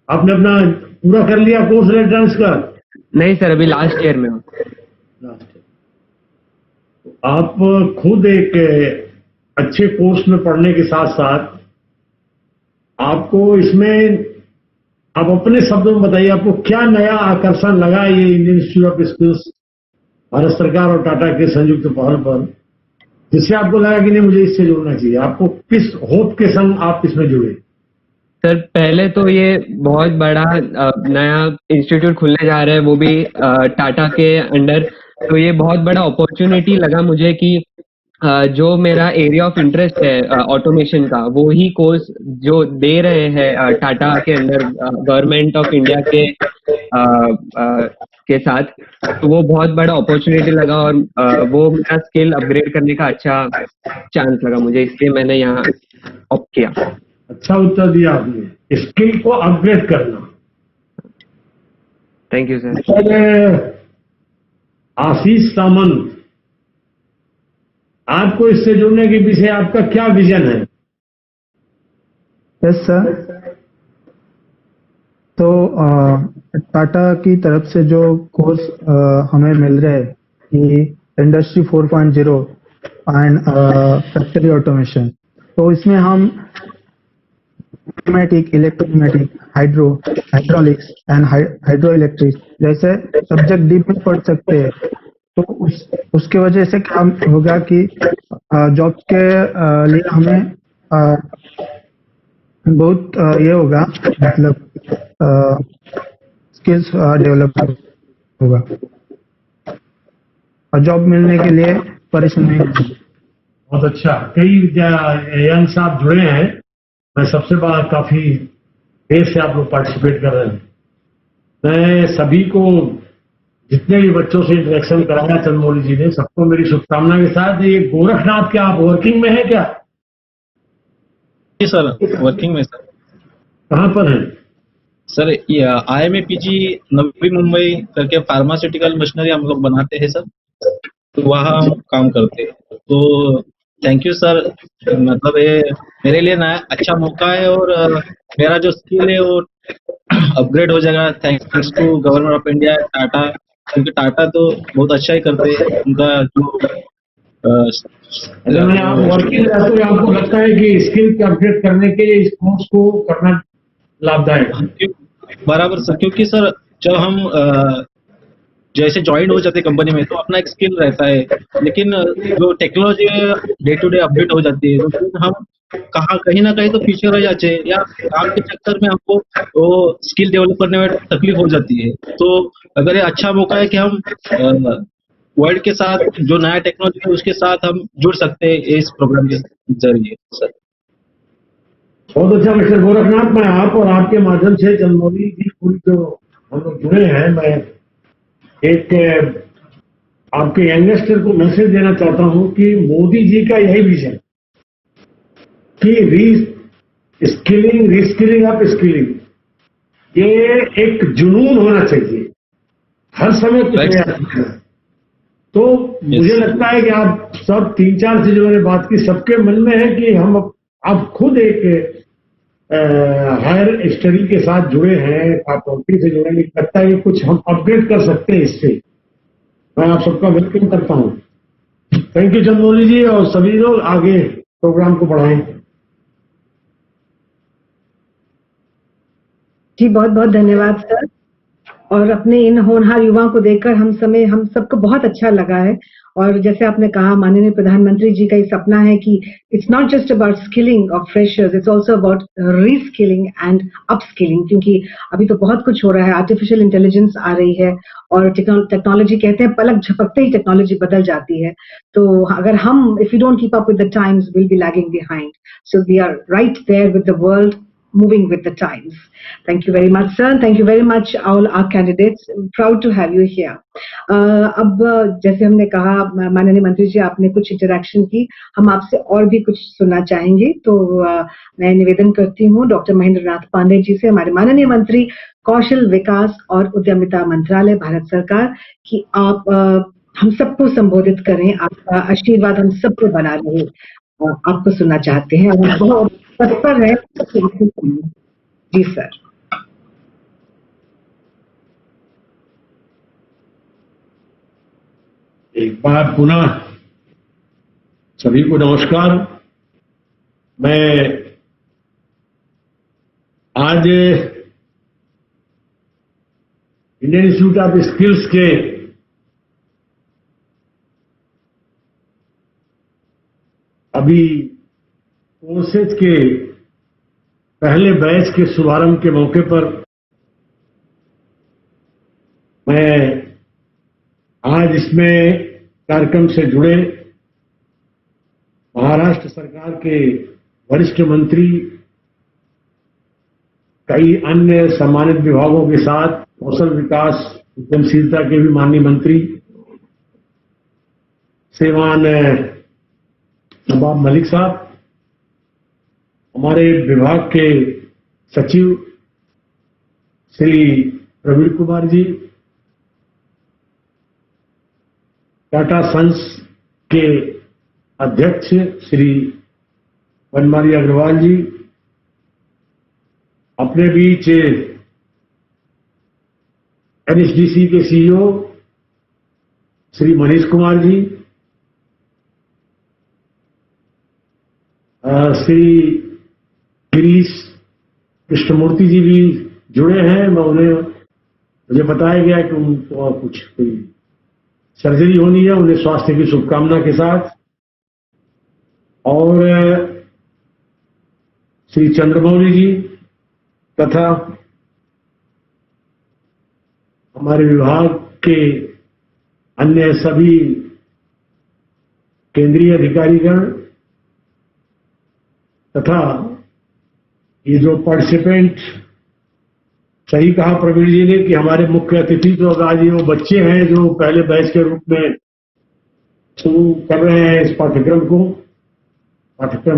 आपने अपना पूरा कर लिया कोर्स इलेक्ट्रॉनिक्स का?
नहीं सर, अभी लास्ट ईयर में हूँ।
आप खुद एक अच्छे कोर्स में पढ़ने के साथ साथ आपको इसमें, आप अपने शब्दों में बताइए, आपको क्या नया आकर्षण लगा ये Indian institute of skills Bharat सरकार और टाटा के संयुक्त पहल पर, जिससे आपको लगा कि नहीं मुझे इससे जुड़ना चाहिए? आपको किस होप के संग आप इसमें जुड़े?
सर पहले तो ये बहुत बड़ा नया इंस्टीट्यूट खुलने जा रहा है, वो भी टाटा के अंडर, तो ये बहुत बड़ा अपॉर्चुनिटी लगा मुझे कि जो मेरा एरिया ऑफ इंटरेस्ट है ऑटोमेशन का, वो ही कोर्स जो दे रहे हैं टाटा के अंडर गवर्नमेंट ऑफ इंडिया के साथ, तो वो बहुत बड़ा अपॉर्चुनिटी लगा और वो मेरा स्किल अपग्रेड करने का अच्छा चांस लगा मुझे, इसलिए मैंने यहाँ ऑप्ट किया।
अच्छा उत्तर दिया आपने, स्किल को अपग्रेड करना।
Thank you sir.
Ashish Samant, आपको इससे जुड़ने के पीछे आपका क्या विजन है?
यस सर, तो टाटा की तरफ से जो कोर्स हमें मिल रहे हैं कि इंडस्ट्री 4.0 एंड फैक्ट्री ऑटोमेशन, तो इसमें हम pneumatic, electropneumatic, hydraulics and hydro electric जैसे सब्जेक्ट डीप में पढ़ सकते हैं। तो उसके वजह से क्या होगा कि जॉब के लिए हमें बहुत ये होगा, मतलब स्किल्स डेवलप होगा और जॉब मिलने के लिए परेशानी होगी।
बहुत अच्छा, कई यंग साहब जुड़े हैं। मैं सबसे बड़ा काफी देर से आप लोग पार्टिसिपेट कर रहे हैं। मैं सभी को जितने भी बच्चों से इंटरेक्शन कराया चंद्रमौली जी ने, सबको मेरी शुभकामना के साथ। ये गोरखनाथ क्या आप वर्किंग में है क्या?
जी सर, वर्किंग में सर।
कहाँ पर है?
सर ये IMAPG नवी मुंबई करके फार्मास्यूटिकल मशीनरी हम लोग बनाते हैं सर, तो वहाँ हम काम करते हैं। तो थैंक यू सर, मतलब ये मेरे लिए नया अच्छा मौका है और मेरा जो स्किल है वो अपग्रेड हो जाएगा thanks to government of India, Tata, क्योंकि टाटा तो बहुत अच्छा ही करते हैं। उनका जो
अगर मैं आप वर्किंग रहते हैं, आपको लगता है कि स्किल को अपडेट करने के लिए इस कोर्स को करना लाभदायक है?
बराबर सर, क्योंकि सर जब हम जैसे ज्वाइन हो जाते कंपनी में तो अपना एक स्किल रहता है, लेकिन जो technology day to day update हो जाती है तो फिर हम कहीं ना कहीं तो पीछे रह जाते हैं, या काम के चक्कर में हमको वो स्किल डेवलप करने में तकलीफ हो जाती है। तो अगर ये अच्छा मौका है कि हम वर्ल्ड के साथ जो नया टेक्नोलॉजी है उसके साथ हम जुड़ सकते हैं इस प्रोग्राम के जरिए सर।
बहुत अच्छा मिस्टर गोरखनाथ, मैं आप और आपके माध्यम से चंद्रमौली जी पूरी जो हम लोग जुड़े हैं, मैं एक आपके यंगस्टर को मैसेज देना चाहता हूं कि मोदी जी का यही विजन कि रीस्किलिंग अप स्किलिंग, ये एक जुनून होना चाहिए, हर समय कुछ नया सीखना। तो मुझे लगता है कि आप सब 3-4 से जो मैंने बात की सबके मन में है कि हम आप खुद एक हायर स्टडी के साथ जुड़े हैं, आप नौकरी से जुड़े हैं, लगता है कि कुछ हम अपग्रेड कर सकते हैं इससे। मैं आप सबका वेलकम करता हूं। थैंक यू चंद्रमौली जी, और सभी लोग आगे प्रोग्राम को बढ़ाएं।
जी बहुत बहुत धन्यवाद सर। और अपने इन होनहार युवाओं को देखकर हम सबको बहुत अच्छा लगा है। और जैसे आपने कहा, माननीय प्रधानमंत्री जी का ये सपना है कि it's not just about skilling of freshers, it's also about reskilling and upskilling, क्योंकि अभी तो बहुत कुछ हो रहा है, आर्टिफिशियल इंटेलिजेंस आ रही है और टेक्नोलॉजी कहते हैं पलक झपकते ही टेक्नोलॉजी बदल जाती है। तो अगर हम if you don't keep up with the times, will be lagging behind. So we are right there with the world, moving with the times. Thank you very much, sir. Thank you very much, all our candidates. Proud to have you here. अब जैसे हमने कहा, माननीय मंत्री जी आपने कुछ interaction की, हम आपसे और भी कुछ सुनना चाहेंगे। तो मैं निवेदन करती हूँ डॉक्टर महेंद्र नाथ पांडे जी से, हमारे माननीय मंत्री कौशल विकास और उद्यमिता मंत्रालय, भारत सरकार, कि आप हम सबको संबोधित करें। आपका आशीर्वाद हम सबको बना रहे, आपको सुनना चाहते हैं और बहुत तत्पर है। जी सर।
एक बार पुनः सभी को नमस्कार। मैं आज इंडियन इंस्टीट्यूट ऑफ स्किल्स के अभी कोर्सेज के पहले बैच के शुभारंभ के मौके पर मैं आज इसमें कार्यक्रम से जुड़े महाराष्ट्र सरकार के वरिष्ठ मंत्री, कई अन्य सम्मानित विभागों के साथ कौशल विकास उद्यमशीलता के भी माननीय मंत्री श्रीमान नवाब मलिक साहब, हमारे विभाग के सचिव श्री प्रवीण कुमार जी, टाटा सन्स के अध्यक्ष श्री बनमाली अग्रवाल जी, अपने बीच NSDC के CEO श्री मनीष कुमार जी, श्री गिरीश कृष्णमूर्ति जी भी जुड़े हैं। मुझे बताया गया कि उनको कुछ कोई सर्जरी होनी है, उन्हें स्वास्थ्य की शुभकामना के साथ। और श्री चंद्रमौली जी तथा हमारे विभाग के अन्य सभी केंद्रीय अधिकारीगण तथा ये जो पार्टिसिपेंट सही कहा प्रवीण जी ने कि हमारे मुख्य अतिथि तो आज ये वो बच्चे हैं जो पहले बैच के रूप में शुरू कर रहे हैं इस पाठ्यक्रम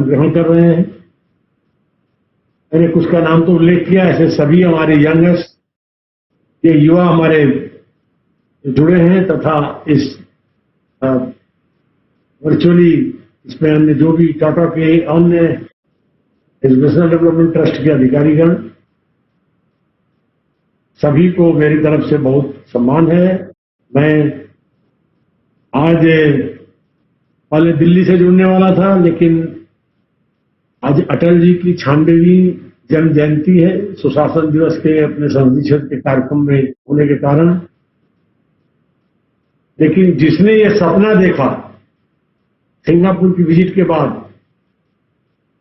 ग्रहण कर रहे हैं। मैंने कुछ का नाम तो उल्लेख किया, ऐसे सभी हमारे यंगर्स, ये युवा हमारे जुड़े हैं तथा इस वर्चुअली इसमें हमने जो भी टाटा के अन्य एजुकेशनल डेवलपमेंट ट्रस्ट के अधिकारीगण, सभी को मेरी तरफ से बहुत सम्मान है। मैं आज पहले दिल्ली से जुड़ने वाला था, लेकिन आज अटल जी की 96वीं जन्म जयंती है, सुशासन दिवस के अपने संसदीय क्षेत्र के कार्यक्रम में होने के कारण, लेकिन जिसने ये सपना देखा सिंगापुर की विजिट के बाद,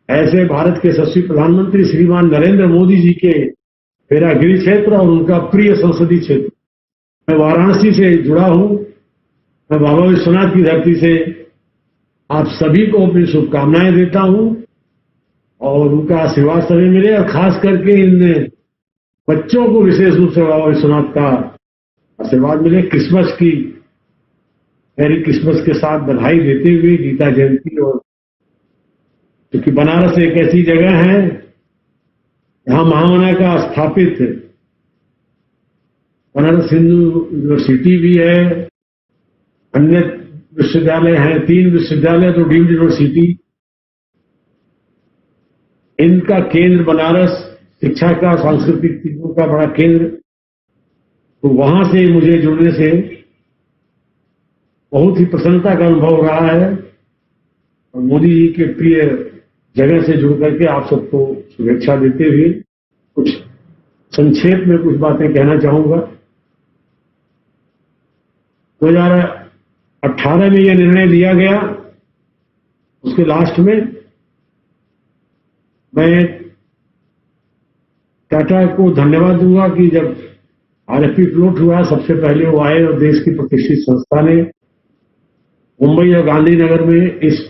ऐसे भारत के यशस्वी प्रधानमंत्री श्रीमान नरेंद्र मोदी जी के मेरा गृह क्षेत्र और उनका प्रिय संसदीय क्षेत्र, मैं वाराणसी से जुड़ा हूं। मैं बाबा विश्वनाथ की धरती से आप सभी को अपनी शुभकामनाएं देता हूं और उनका आशीर्वाद सभी मिले, और खास करके इन बच्चों को विशेष रूप से बाबा विश्वनाथ का आशीर्वाद मिले। क्रिसमस की मैरी क्रिसमस के साथ बधाई देते हुए गीता जयंती, और क्योंकि बनारस एक ऐसी जगह है जहां महामना का स्थापित बनारस हिंदू यूनिवर्सिटी भी है, अन्य विश्वविद्यालय हैं, 3 विश्वविद्यालय तो डीम्ड यूनिवर्सिटी, इनका केंद्र बनारस, शिक्षा का सांस्कृतिक चीजों का बड़ा केंद्र, तो वहां से मुझे जुड़ने से बहुत ही प्रसन्नता का अनुभव हो रहा है और मोदी जी के प्रिय जगह से जुड़ करके आप सबको शुभेच्छा देते हुए कुछ संक्षेप में कुछ बातें कहना चाहूंगा। 2018 में यह निर्णय लिया गया, उसके लास्ट में मैं टाटा को धन्यवाद दूंगा कि जब आरएफपी फ्लोट हुआ सबसे पहले वो आए और देश की प्रतिष्ठित संस्था ने मुंबई और गांधीनगर में इस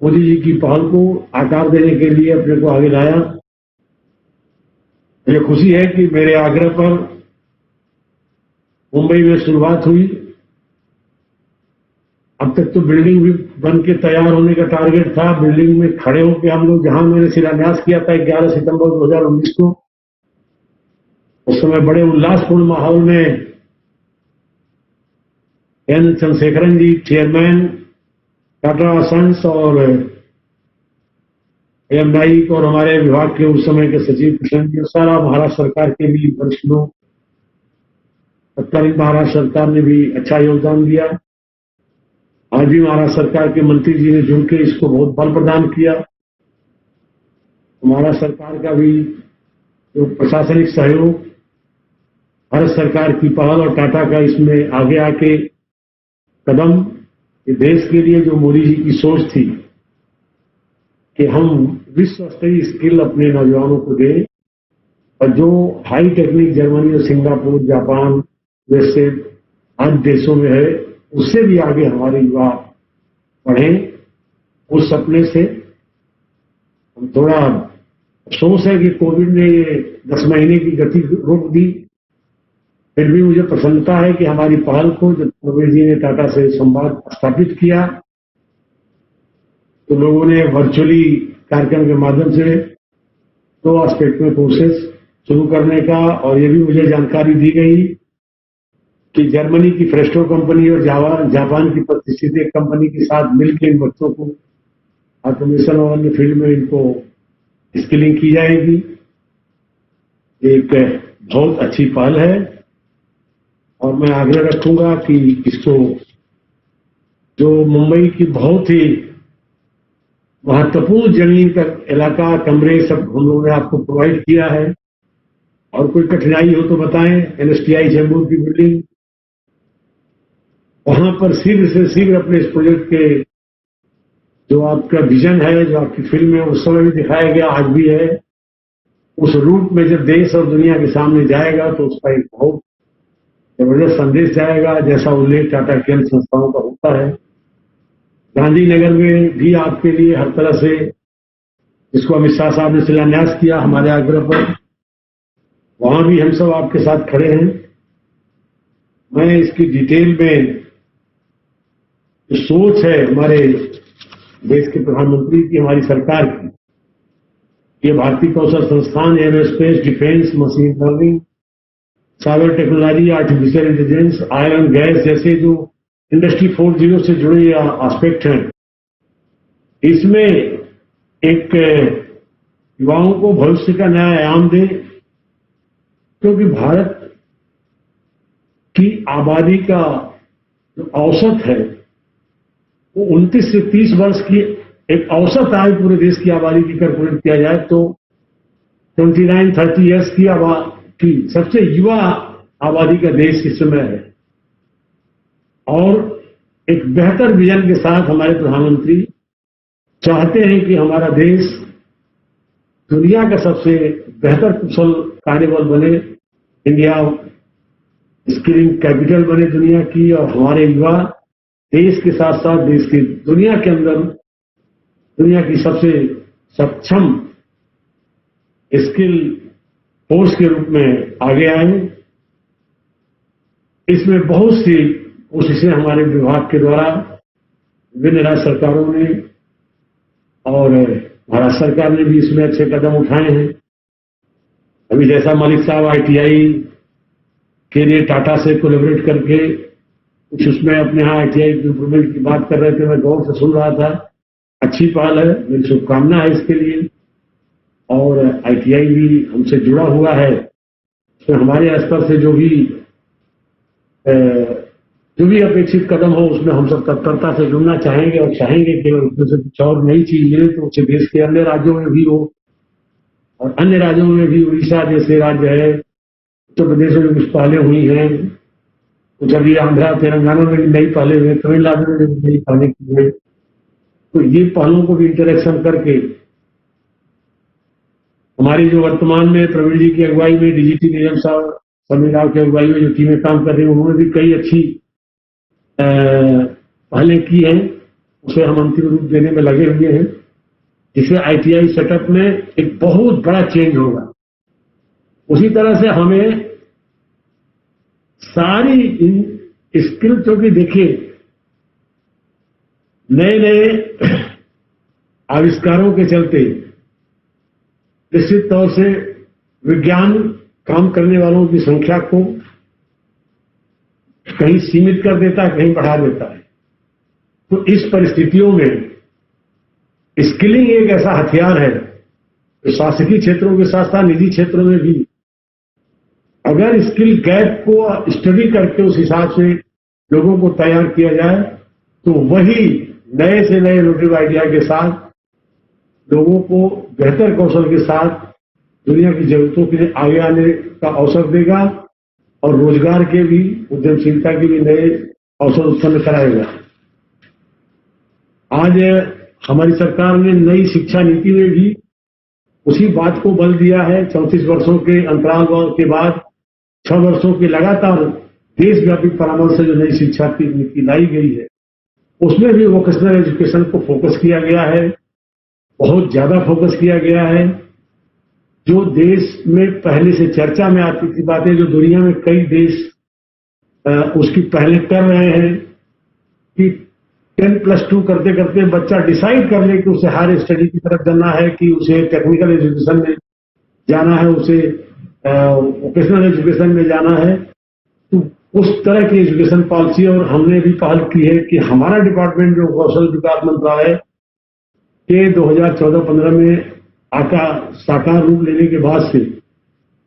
मोदी जी की पहल को आकार देने के लिए अपने को आगे लाया। मुझे खुशी है कि मेरे आग्रह पर मुंबई में शुरुआत हुई। अब तक तो बिल्डिंग भी बन के तैयार होने का टारगेट था, बिल्डिंग में खड़े होकर हम लोग, जहां मैंने शिलान्यास किया था 11 सितंबर 2019 को, उस समय बड़े उल्लासपूर्ण माहौल में एन चंद्रशेखरन जी चेयरमैन टाटा सन्स और एम नाइक और हमारे विभाग के उस समय के सचिव कृष्ण जी, सारा महाराष्ट्र सरकार के भी वरिष्ठ लोग, तत्कालीन महाराष्ट्र सरकार ने भी अच्छा योगदान दिया। आज भी महाराष्ट्र सरकार के मंत्री जी ने जुड़ के इसको बहुत बल प्रदान किया। महाराष्ट्र सरकार का भी जो प्रशासनिक सहयोग, भारत सरकार की पहल और टाटा का इसमें आगे आके कदम, ये देश के लिए जो मोदी जी की सोच थी कि हम विश्व स्तरीय स्किल अपने नौजवानों को दें, और जो हाई टेक्निक जर्मनी और सिंगापुर, जापान जैसे अन्य देशों में है, उससे भी आगे हमारे युवा बढ़ें, उस सपने से हम थोड़ा अफसोस है कि कोविड ने ये 10 महीने की गति रोक दी। फिर भी मुझे प्रसन्नता है कि हमारी पहल को जब प्रवीण जी ने टाटा से संवाद स्थापित किया तो लोगों ने वर्चुअली कार्यक्रम के माध्यम से 2 एस्पेक्ट में कोर्सेज शुरू करने का, और ये भी मुझे जानकारी दी गई कि जर्मनी की फ्रेस्टो कंपनी और जापान की प्रतिष्ठित एक कंपनी के साथ मिलकर इन बच्चों को ऑटोमेशन और अन्य फील्ड में इनको स्किलिंग की जाएगी। एक बहुत अच्छी पहल है और मैं आग्रह रखूंगा कि इसको, जो मुंबई की बहुत ही महत्वपूर्ण जमीन का इलाका, कमरे सब हम लोगों ने आपको प्रोवाइड किया है, और कोई कठिनाई हो तो बताएं। एनएसटीआई चैम्बूर की बिल्डिंग, वहां पर शीघ्र से शीघ्र अपने इस प्रोजेक्ट के जो आपका विजन है, जो आपकी फिल्म है, उस समय भी दिखाया गया, आज भी है, उस रूप में जब देश और दुनिया के सामने जाएगा तो उसका एक बहुत जबरदस्त संदेश जाएगा, जैसा उल्लेख टाटा के अन्य संस्थाओं का होता है। गांधीनगर में भी आपके लिए हर तरह से, जिसको अमित शाह साहब ने शिलान्यास किया हमारे आग्रह पर, वहां भी हम सब आपके साथ खड़े हैं। मैं इसकी डिटेल में जो सोच है हमारे देश के प्रधानमंत्री की, हमारी सरकार की, ये भारतीय कौशल संस्थान, aerospace, defence, machine learning, cyber technology, artificial intelligence, iron gas जैसे जो इंडस्ट्री 4.0 से जुड़े एस्पेक्ट हैं, इसमें एक युवाओं को भविष्य का नया आयाम दे, क्योंकि भारत की आबादी का जो औसत है वो 29 से 30 वर्ष की एक औसत आयु पूरे देश की आबादी की कैलकुलेट किया जाए तो 29-30 ईयर्स की सबसे युवा आबादी का देश इस समय है। और एक बेहतर विजन के साथ हमारे प्रधानमंत्री चाहते हैं कि हमारा देश दुनिया का सबसे बेहतर कुशल कार्यबल बने, इंडिया स्किलिंग कैपिटल बने दुनिया की, और हमारे युवा देश के साथ साथ देश की दुनिया के अंदर दुनिया की सबसे सक्षम स्किल फोर्स के रूप में आगे आए। इसमें बहुत सी कोशिशें हमारे विभाग के द्वारा विभिन्न राज्य सरकारों ने और महाराष्ट्र सरकार ने भी इसमें अच्छे कदम उठाए हैं। अभी जैसा मलिक साहब ITI के लिए टाटा से कोलैबोरेट करके कुछ उसमें अपने यहाँ ITI इम्प्रूवमेंट की बात कर रहे थे, मैं गौर से सुन रहा था। अच्छी पहल है, मेरी शुभकामना है इसके लिए। और ITI भी हमसे जुड़ा हुआ है, तो हमारे स्तर से जो भी अपेक्षित कदम हो उसमें हम सब तत्परता से जुड़ना चाहेंगे, और चाहेंगे कि उसमें से कुछ और नई चीज मिले तो उसे देश के अन्य राज्यों में भी हो, और अन्य राज्यों में भी उड़ीसा जैसे राज्य है, उत्तर प्रदेश में कुछ पहले हुई हैं, कुछ अभी आंध्रा तेलंगाना में भी नई पहले हुए, तमिलनाडु में भी नई पहले की है। तो ये पहलों को भी इंटरेक्शन करके हमारी जो वर्तमान में प्रवीण जी की अगुवाई में DGT निगम साहब, समीर राव की अगुवाई में जो टीमें काम कर रही हैं, उन्होंने भी कई अच्छी पहलें की हैं, उसे हम अंतिम रूप देने में लगे हुए हैं, जिससे ITI सेटअप में एक बहुत बड़ा चेंज होगा। उसी तरह से हमें सारी इन स्किल, क्योंकि देखिए नए नए आविष्कारों के चलते निश्चित तौर से विज्ञान काम करने वालों की संख्या को कहीं सीमित कर देता है, कहीं बढ़ा देता है। तो इस परिस्थितियों में स्किलिंग एक ऐसा हथियार है तो शासकीय क्षेत्रों के साथ साथ निजी क्षेत्रों में भी अगर स्किल गैप को स्टडी करके उस हिसाब से लोगों को तैयार किया जाए तो वही नए से नए इनोवेटिव आइडिया के साथ लोगों को बेहतर कौशल के साथ दुनिया की जरूरतों के लिए आगे आने का अवसर देगा और रोजगार के भी, उद्यमशीलता के भी नए अवसर उत्पन्न कराएगा। आज हमारी सरकार ने नई शिक्षा नीति में भी उसी बात को बल दिया है। 34 वर्षों के अंतराल के बाद 6 वर्षों के लगातार देशव्यापी परामर्श से जो नई शिक्षा की नीति लाई गई है उसमें भी वोकेशनल एजुकेशन को फोकस किया गया है, बहुत ज्यादा फोकस किया गया है। जो देश में पहले से चर्चा में आती थी बातें, जो दुनिया में कई देश उसकी पहले कर रहे हैं कि 10+2 करते करते बच्चा डिसाइड कर ले कि उसे हायर स्टडी की तरफ जाना है, कि उसे टेक्निकल एजुकेशन में जाना है, उसे वोकेशनल एजुकेशन में जाना है। तो उस तरह की एजुकेशन पॉलिसी और हमने भी पहल की है कि हमारा डिपार्टमेंट जो कौशल विकास मंत्रालय के 2014-15 में साकार रूप लेने के बाद से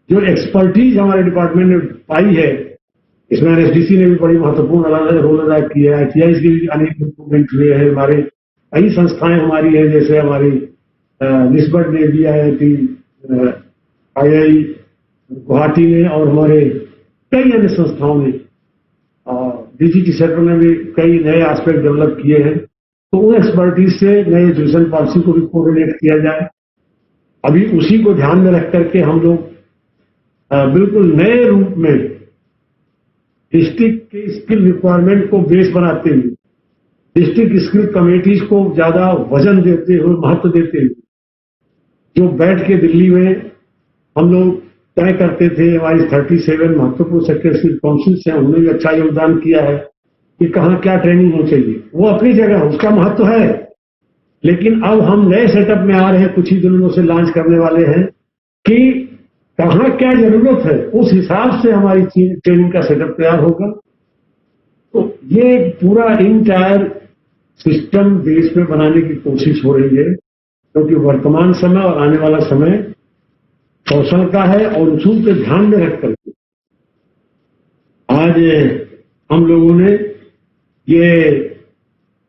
जो एक्सपर्टीज हमारे डिपार्टमेंट ने पाई है, इसमें NSDC ने भी बड़ी महत्वपूर्ण रोल अदा किया है। ITI के भी अनेक इम्प्रूवमेंट हुए हैं। हमारे कई संस्थाएं हमारी है, जैसे हमारी निस्बत ने भी III गुवाहाटी ने और हमारे कई अन्य संस्थाओं ने DGT सेक्टर में भी कई नए एस्पेक्ट डेवलप किए हैं। तो उन एक्सपर्टीज से नए एजुकेशन पॉलिसी को भी कोऑर्डिनेट किया जाए। अभी उसी को ध्यान में रख करके हम लोग बिल्कुल नए रूप में डिस्ट्रिक्ट के स्किल रिक्वायरमेंट को बेस बनाते हुए, डिस्ट्रिक्ट स्किल कमेटीज को ज्यादा वजन देते हुए, महत्व देते हुए, जो बैठ के दिल्ली में हम लोग तय करते थे, हमारी 37 महत्वपूर्ण सेक्रेटरी काउंसिल्स हैं, उन्होंने भी अच्छा योगदान किया है कि कहाँ क्या ट्रेनिंग होनी चाहिए। वो अपनी जगह उसका महत्व है, लेकिन अब हम नए सेटअप में आ रहे हैं, कुछ ही दिनों से लॉन्च करने वाले हैं कि कहाँ क्या जरूरत है, उस हिसाब से हमारी ट्रेनिंग का सेटअप तैयार होगा। तो ये पूरा इंटायर सिस्टम देश में बनाने की कोशिश हो रही है, क्योंकि वर्तमान समय और आने वाला समय कौशल का है और उसूल के ध्यान में रख करके आज हम लोगों ने ये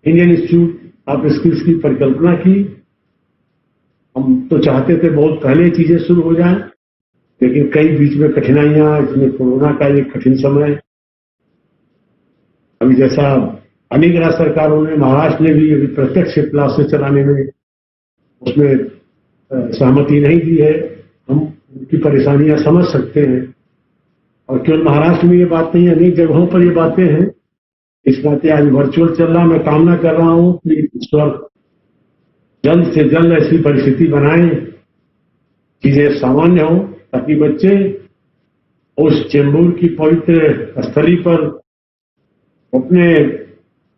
इंडियन इंस्टीट्यूट ऑफ स्किल्स की परिकल्पना की। हम तो चाहते थे बहुत पहले चीजें शुरू हो जाएं, लेकिन कई बीच में कठिनाइयां, इसमें कोरोना का एक कठिन समय, अभी जैसा अनेक राज्य सरकारों ने, महाराष्ट्र ने भी अभी प्रत्यक्ष क्लासेस चलाने में उसमें सहमति नहीं दी है। हम उनकी परेशानियां समझ सकते हैं, और केवल महाराष्ट्र में ये बात नहीं है, अनेक जगहों पर ये बातें हैं। इस नाते आज वर्चुअल चल रहा, मैं कामना कर रहा हूं कि ईश्वर जल्द से जल्द ऐसी परिस्थिति बनाएं, चीजें सामान्य हो, ताकि बच्चे उस चेंबूर की पवित्र स्थली पर अपने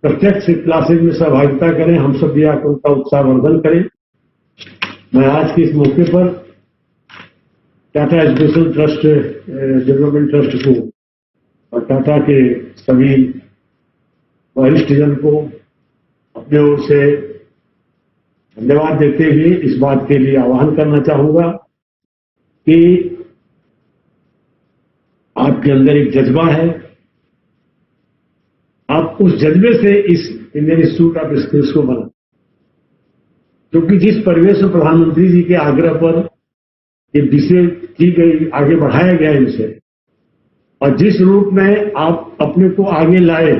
प्रत्यक्ष क्लासेज में सहभागिता करें, हम सब भी आकर उनका उत्साहवर्धन करें। मैं आज के इस मौके पर Tata education trust, development trust को और टाटा के सभी वरिष्ठ जन को अपने ओर से धन्यवाद देते हुए इस बात के लिए आह्वान करना चाहूंगा कि आपके अंदर एक जज्बा है, आप उस जज्बे से इस इंडियन इंस्टीट्यूट ऑफ स्किल्स को बना, क्योंकि जिस परिवेश में प्रधानमंत्री जी के आग्रह पर ये विषय की गई, आगे बढ़ाया गया इनसे, और जिस रूप में आप अपने को आगे लाए,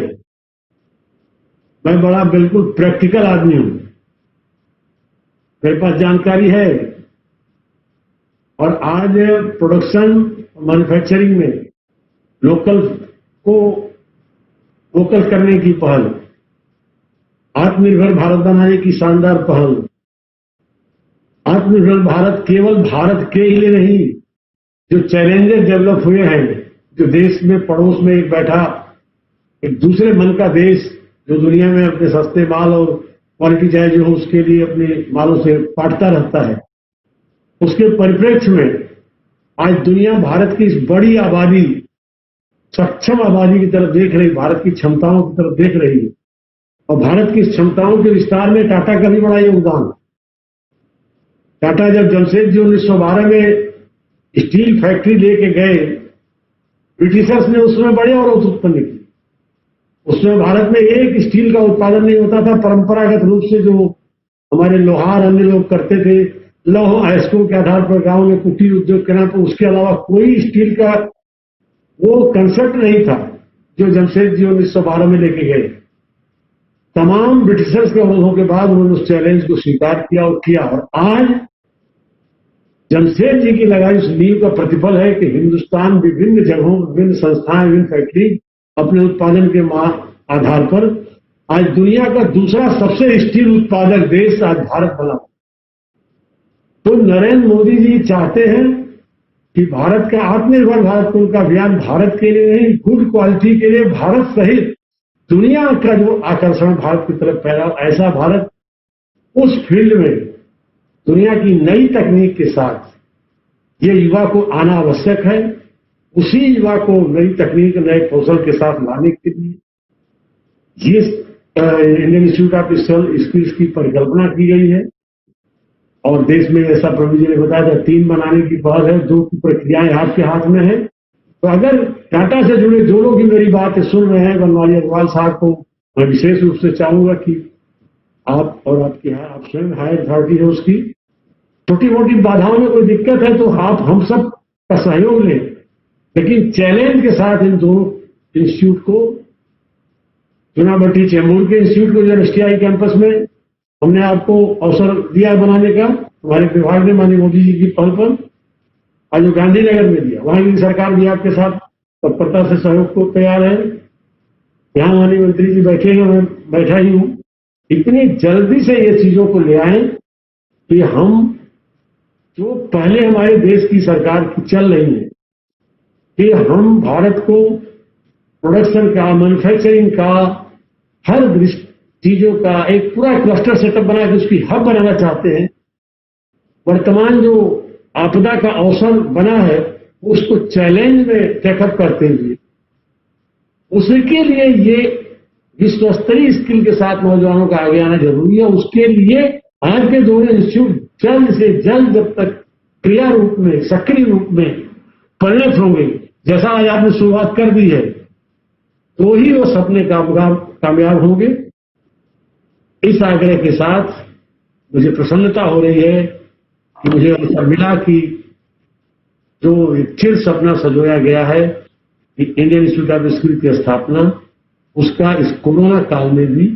मैं बड़ा बिल्कुल प्रैक्टिकल आदमी हूं, मेरे पास जानकारी है, और आज प्रोडक्शन मैन्युफैक्चरिंग में लोकल को वोकल करने की पहल, आत्मनिर्भर भारत बनाने की शानदार पहल, आत्मनिर्भर भारत केवल भारत के लिए नहीं, जो चैलेंजेस डेवलप हुए हैं, जो देश में पड़ोस में एक बैठा एक दूसरे मन का देश, जो दुनिया में अपने सस्ते माल और क्वालिटी चाहे जो हो उसके लिए अपने मालों से पाटता रहता है, उसके परिप्रेक्ष्य में आज दुनिया भारत की इस बड़ी आबादी, सक्षम आबादी की तरफ देख रही, भारत की क्षमताओं की तरफ देख रही है, और भारत की क्षमताओं के विस्तार में टाटा का भी बड़ा योगदान। टाटा जब जमशेदजी 1912 में स्टील फैक्ट्री लेके गए, ब्रिटिशर्स ने उसमें बड़े और उत्पन्न की। उसमें भारत में एक स्टील का उत्पादन नहीं होता था, परंपरागत रूप से जो हमारे लोहार अन्य लोग करते थे, लौह अयस्कों के आधार पर गांव में कुटीर उद्योग के नाम पर, उसके अलावा कोई स्टील का वो कंसेप्ट नहीं था जो जमशेद जी 1912 में लेके गए। तमाम ब्रिटिशर्स के अनुरोधों के बाद उन्होंने उस चैलेंज को स्वीकार किया और किया, और आज जमशेद जी की लगाई उस नींव का प्रतिफल है कि हिंदुस्तान विभिन्न जगहों, विभिन्न संस्थाएं, विभिन्न फैक्ट्री अपने उत्पादन के आधार पर आज दुनिया का दूसरा सबसे स्टील उत्पादक देश आज भारत बना। तो नरेंद्र मोदी जी चाहते हैं कि भारत का आत्मनिर्भर भारत को उनका अभियान भारत के लिए नहीं, गुड क्वालिटी के लिए भारत सहित दुनिया का जो आकर्षण भारत की तरफ पैदा, ऐसा भारत उस फील्ड में दुनिया की नई तकनीक के साथ ये युवा को आना आवश्यक है। उसी युवा को नई तकनीक, नए कौशल के साथ लाने के लिए ये इंडियन इंस्टीट्यूट ऑफ स्किल्स की परिकल्पना की गई है, और देश में ऐसा प्रभु जी ने बताया था 3 बनाने की पहल है, 2 की प्रक्रियाएं आपके हाथ में है। तो अगर टाटा से जुड़े जो लोग भी मेरी बात सुन रहे हैं, बनवारी अग्रवाल साहब को मैं विशेष रूप से चाहूंगा कि आप और आपकी आप स्वयं हायर अथॉरिटी है, उसकी छोटी मोटी बाधाओं में कोई दिक्कत है तो आप हम सब का सहयोग लें, लेकिन चैलेंज के साथ इन दोनों इंस्टीट्यूट को, चुनाभट्टी चेंबूर के इंस्टीट्यूट को जो एसटीआई कैंपस में हमने आपको अवसर दिया बनाने का, हमारे विभाग ने माननीय मोदी जी की पहल पर, आज जो गांधीनगर में दिया, वहां की सरकार भी आपके साथ तत्परता से सहयोग को तैयार है। यहाँ माननीय मंत्री जी बैठे हैं, मैं बैठा ही हूँ। इतनी जल्दी से ये चीजों को ले आए कि हम जो पहले हमारे देश की सरकार की चल रही है कि हम भारत को प्रोडक्शन का, मैन्युफैक्चरिंग का, हर चीजों का एक पूरा क्लस्टर सेटअप बना के उसकी हब बनाना चाहते हैं। वर्तमान जो आपदा का अवसर बना है उसको चैलेंज में टेकअप करते हुए उसके लिए ये विश्व स्तरीय स्किल के साथ नौजवानों का आगे आना जरूरी है। उसके लिए आज के दोनों इंस्टीट्यूट जल्द से जल्द जब तक क्रिया रूप में, सक्रिय रूप में परिणत होंगे, जैसा आज आपने शुरुआत कर दी है, तो ही वो सपने कामयाब होंगे। इस आग्रह के साथ मुझे प्रसन्नता हो रही है कि मुझे अवसर मिला कि जो एक चिर सपना संजोया गया है कि इंडियन इंस्टीट्यूट ऑफ स्किल की स्थापना, उसका इस कोरोना काल में भी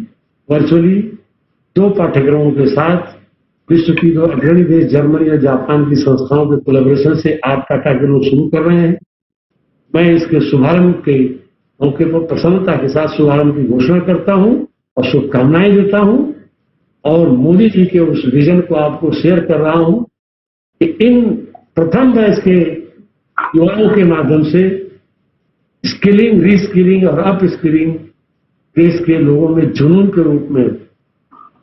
वर्चुअली 2 पाठ्यक्रमों के साथ विश्व की 2 अग्रणी देश जर्मनी और जापान की संस्थाओं के कोलैबोरेशन से आप टाटा के लोग शुरू कर रहे हैं। मैं इसके शुभारंभ के मौके पर प्रसन्नता के साथ शुभारंभ की घोषणा करता हूं और शुभकामनाएं देता हूं और मोदी जी के उस विजन को आपको शेयर कर रहा हूं कि इन प्रथम बैच के युवाओं के माध्यम से स्किलिंग, रीस्किलिंग और अप स्किलिंग देश के लोगों में जुनून के रूप में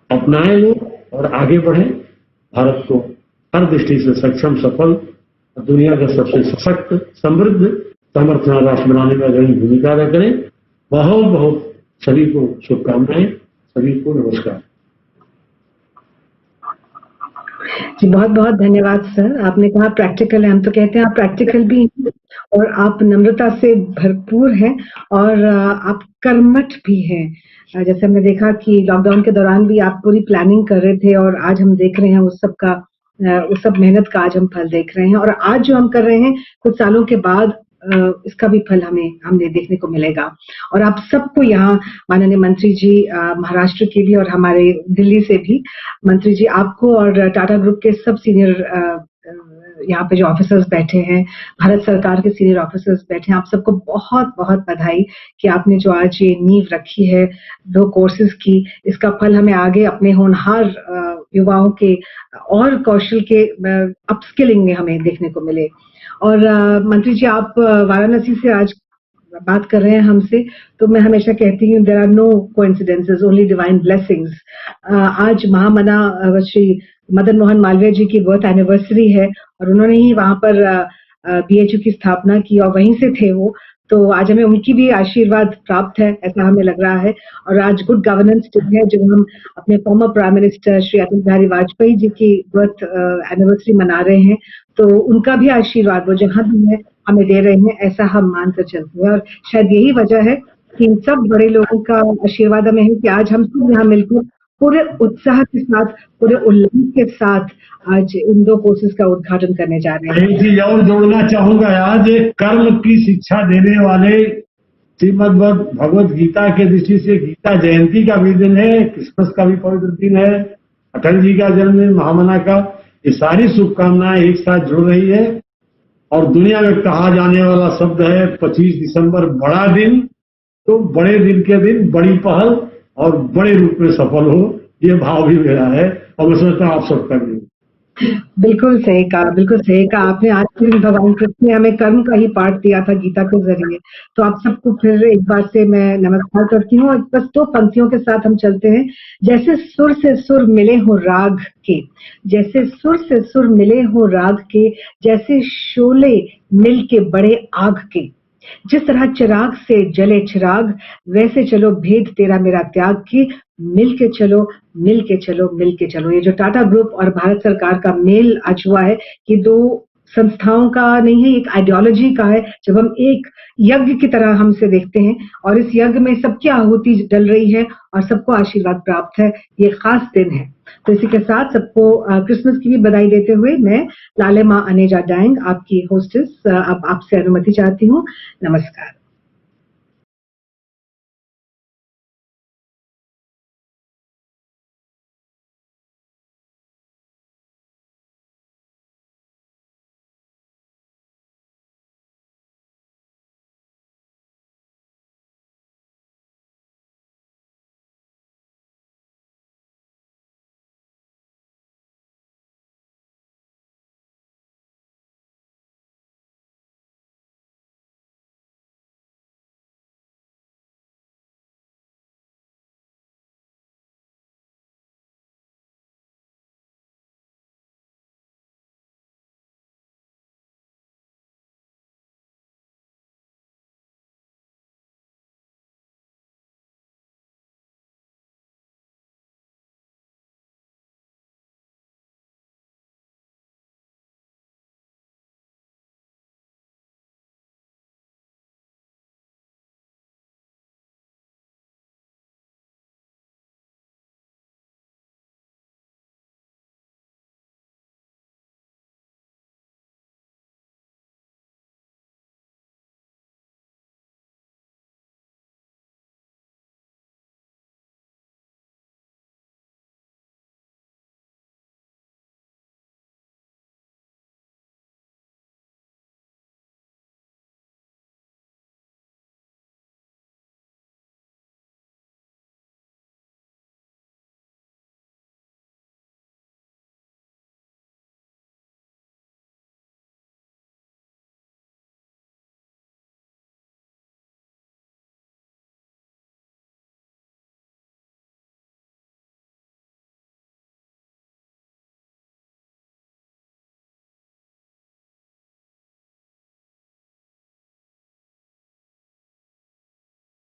अपनाएं लोग और आगे बढ़ें। भारत को हर दृष्टि से सक्षम, सफल और दुनिया का सबसे सशक्त, समृद्ध, समर्थन राष्ट्र बनाने में अग्रणी भूमिका अदा करें। बहुत बहुत सभी को शुभकामनाएं, सभी को नमस्कार।
जी बहुत बहुत धन्यवाद सर। आपने कहा प्रैक्टिकल है, हम तो कहते हैं आप प्रैक्टिकल भी हैं और आप नम्रता से भरपूर हैं और आप कर्मठ भी हैं। जैसे हमने देखा कि लॉकडाउन के दौरान भी आप पूरी प्लानिंग कर रहे थे और आज हम देख रहे हैं उस सब मेहनत का आज हम फल देख रहे हैं और आज जो हम कर रहे हैं कुछ सालों के बाद इसका भी फल हमें देखने को मिलेगा। और आप सबको यहाँ माननीय मंत्री जी महाराष्ट्र के भी और हमारे दिल्ली से भी मंत्री जी, आपको और टाटा ग्रुप के सब सीनियर यहाँ पे जो ऑफिसर्स बैठे हैं, भारत सरकार के सीनियर ऑफिसर्स बैठे हैं, आप सबको बहुत बहुत बधाई कि आपने जो आज ये नींव रखी है 2 कोर्सेज की, इसका फल हमें आगे अपने होनहार युवाओं के और कौशल के अपस्किलिंग में हमें देखने को मिले। और मंत्री जी, आप वाराणसी से आज बात कर रहे हैं हमसे, तो मैं हमेशा कहती हूँ there are no coincidences, only divine blessings. आज महामना श्री मदन मोहन मालवीय जी की बर्थ एनिवर्सरी है और उन्होंने ही वहां पर बीएचयू की स्थापना की और वहीं से थे वो, तो आज हमें उनकी भी आशीर्वाद प्राप्त है ऐसा हमें लग रहा है। और आज गुड गवर्नेंस डे है जो हम अपने former prime minister Shri Atal Bihari Vajpayee ji की बर्थ एनिवर्सरी मना रहे हैं, तो उनका भी आशीर्वाद वो जहां भी है हमें दे रहे हैं, ऐसा हम मानकर चलते हैं। और शायद यही वजह है कि इन सब बड़े लोगों का आशीर्वाद हमें है कि आज हम सब यहाँ मिलकर पूरे उत्साह के साथ, पूरे उल्लास के साथ आज इन 2 कोर्सेज का उद्घाटन करने जा रहे हैं।
एक चीज और जोड़ना चाहूंगा, आज एक कर्म की शिक्षा देने वाले श्रीमद् भगवत गीता के दृष्टि से गीता जयंती का भी दिन है, क्रिसमस का भी पवित्र दिन है, अटल जी का जन्मदिन, महामना का, ये सारी शुभकामनाएं एक साथ जुड़ रही है। और दुनिया में कहा जाने वाला शब्द है 25 दिसंबर बड़ा दिन, तो बड़े दिन के दिन बड़ी पहल और बड़े रूप में सफल हो, ये भाव भी मेरा है और मैं सोचता हूँ आप सबका भी।
बिल्कुल सही कहा, बिल्कुल सही कहा आपने। आज के दिन भगवान कृष्ण ने हमें कर्म का ही पाठ दिया था गीता के जरिए। तो आप सबको फिर एक बार से मैं नमस्कार करती हूँ और बस 2 पंक्तियों के साथ हम चलते हैं। जैसे सुर से सुर मिले हो राग के, जैसे सुर से सुर मिले हो राग के, जैसे शोले मिल के बड़े आग के, जिस तरह चिराग से जले चिराग, वैसे चलो भेद तेरा मेरा त्याग की, मिल के चलो मिल के चलो मिल के चलो। ये जो टाटा ग्रुप और भारत सरकार का मेल आज हुआ है, ये 2 संस्थाओं का नहीं है, एक आइडियोलॉजी का है। जब हम एक यज्ञ की तरह हमसे देखते हैं और इस यज्ञ में सबकी आहुति डल रही है और सबको आशीर्वाद प्राप्त है, ये खास दिन है। तो इसी के साथ सबको क्रिसमस की भी बधाई देते हुए मैं लालेमा अनेजा डांग, आपकी होस्टेस, अब आपसे अनुमति चाहती हूँ। नमस्कार।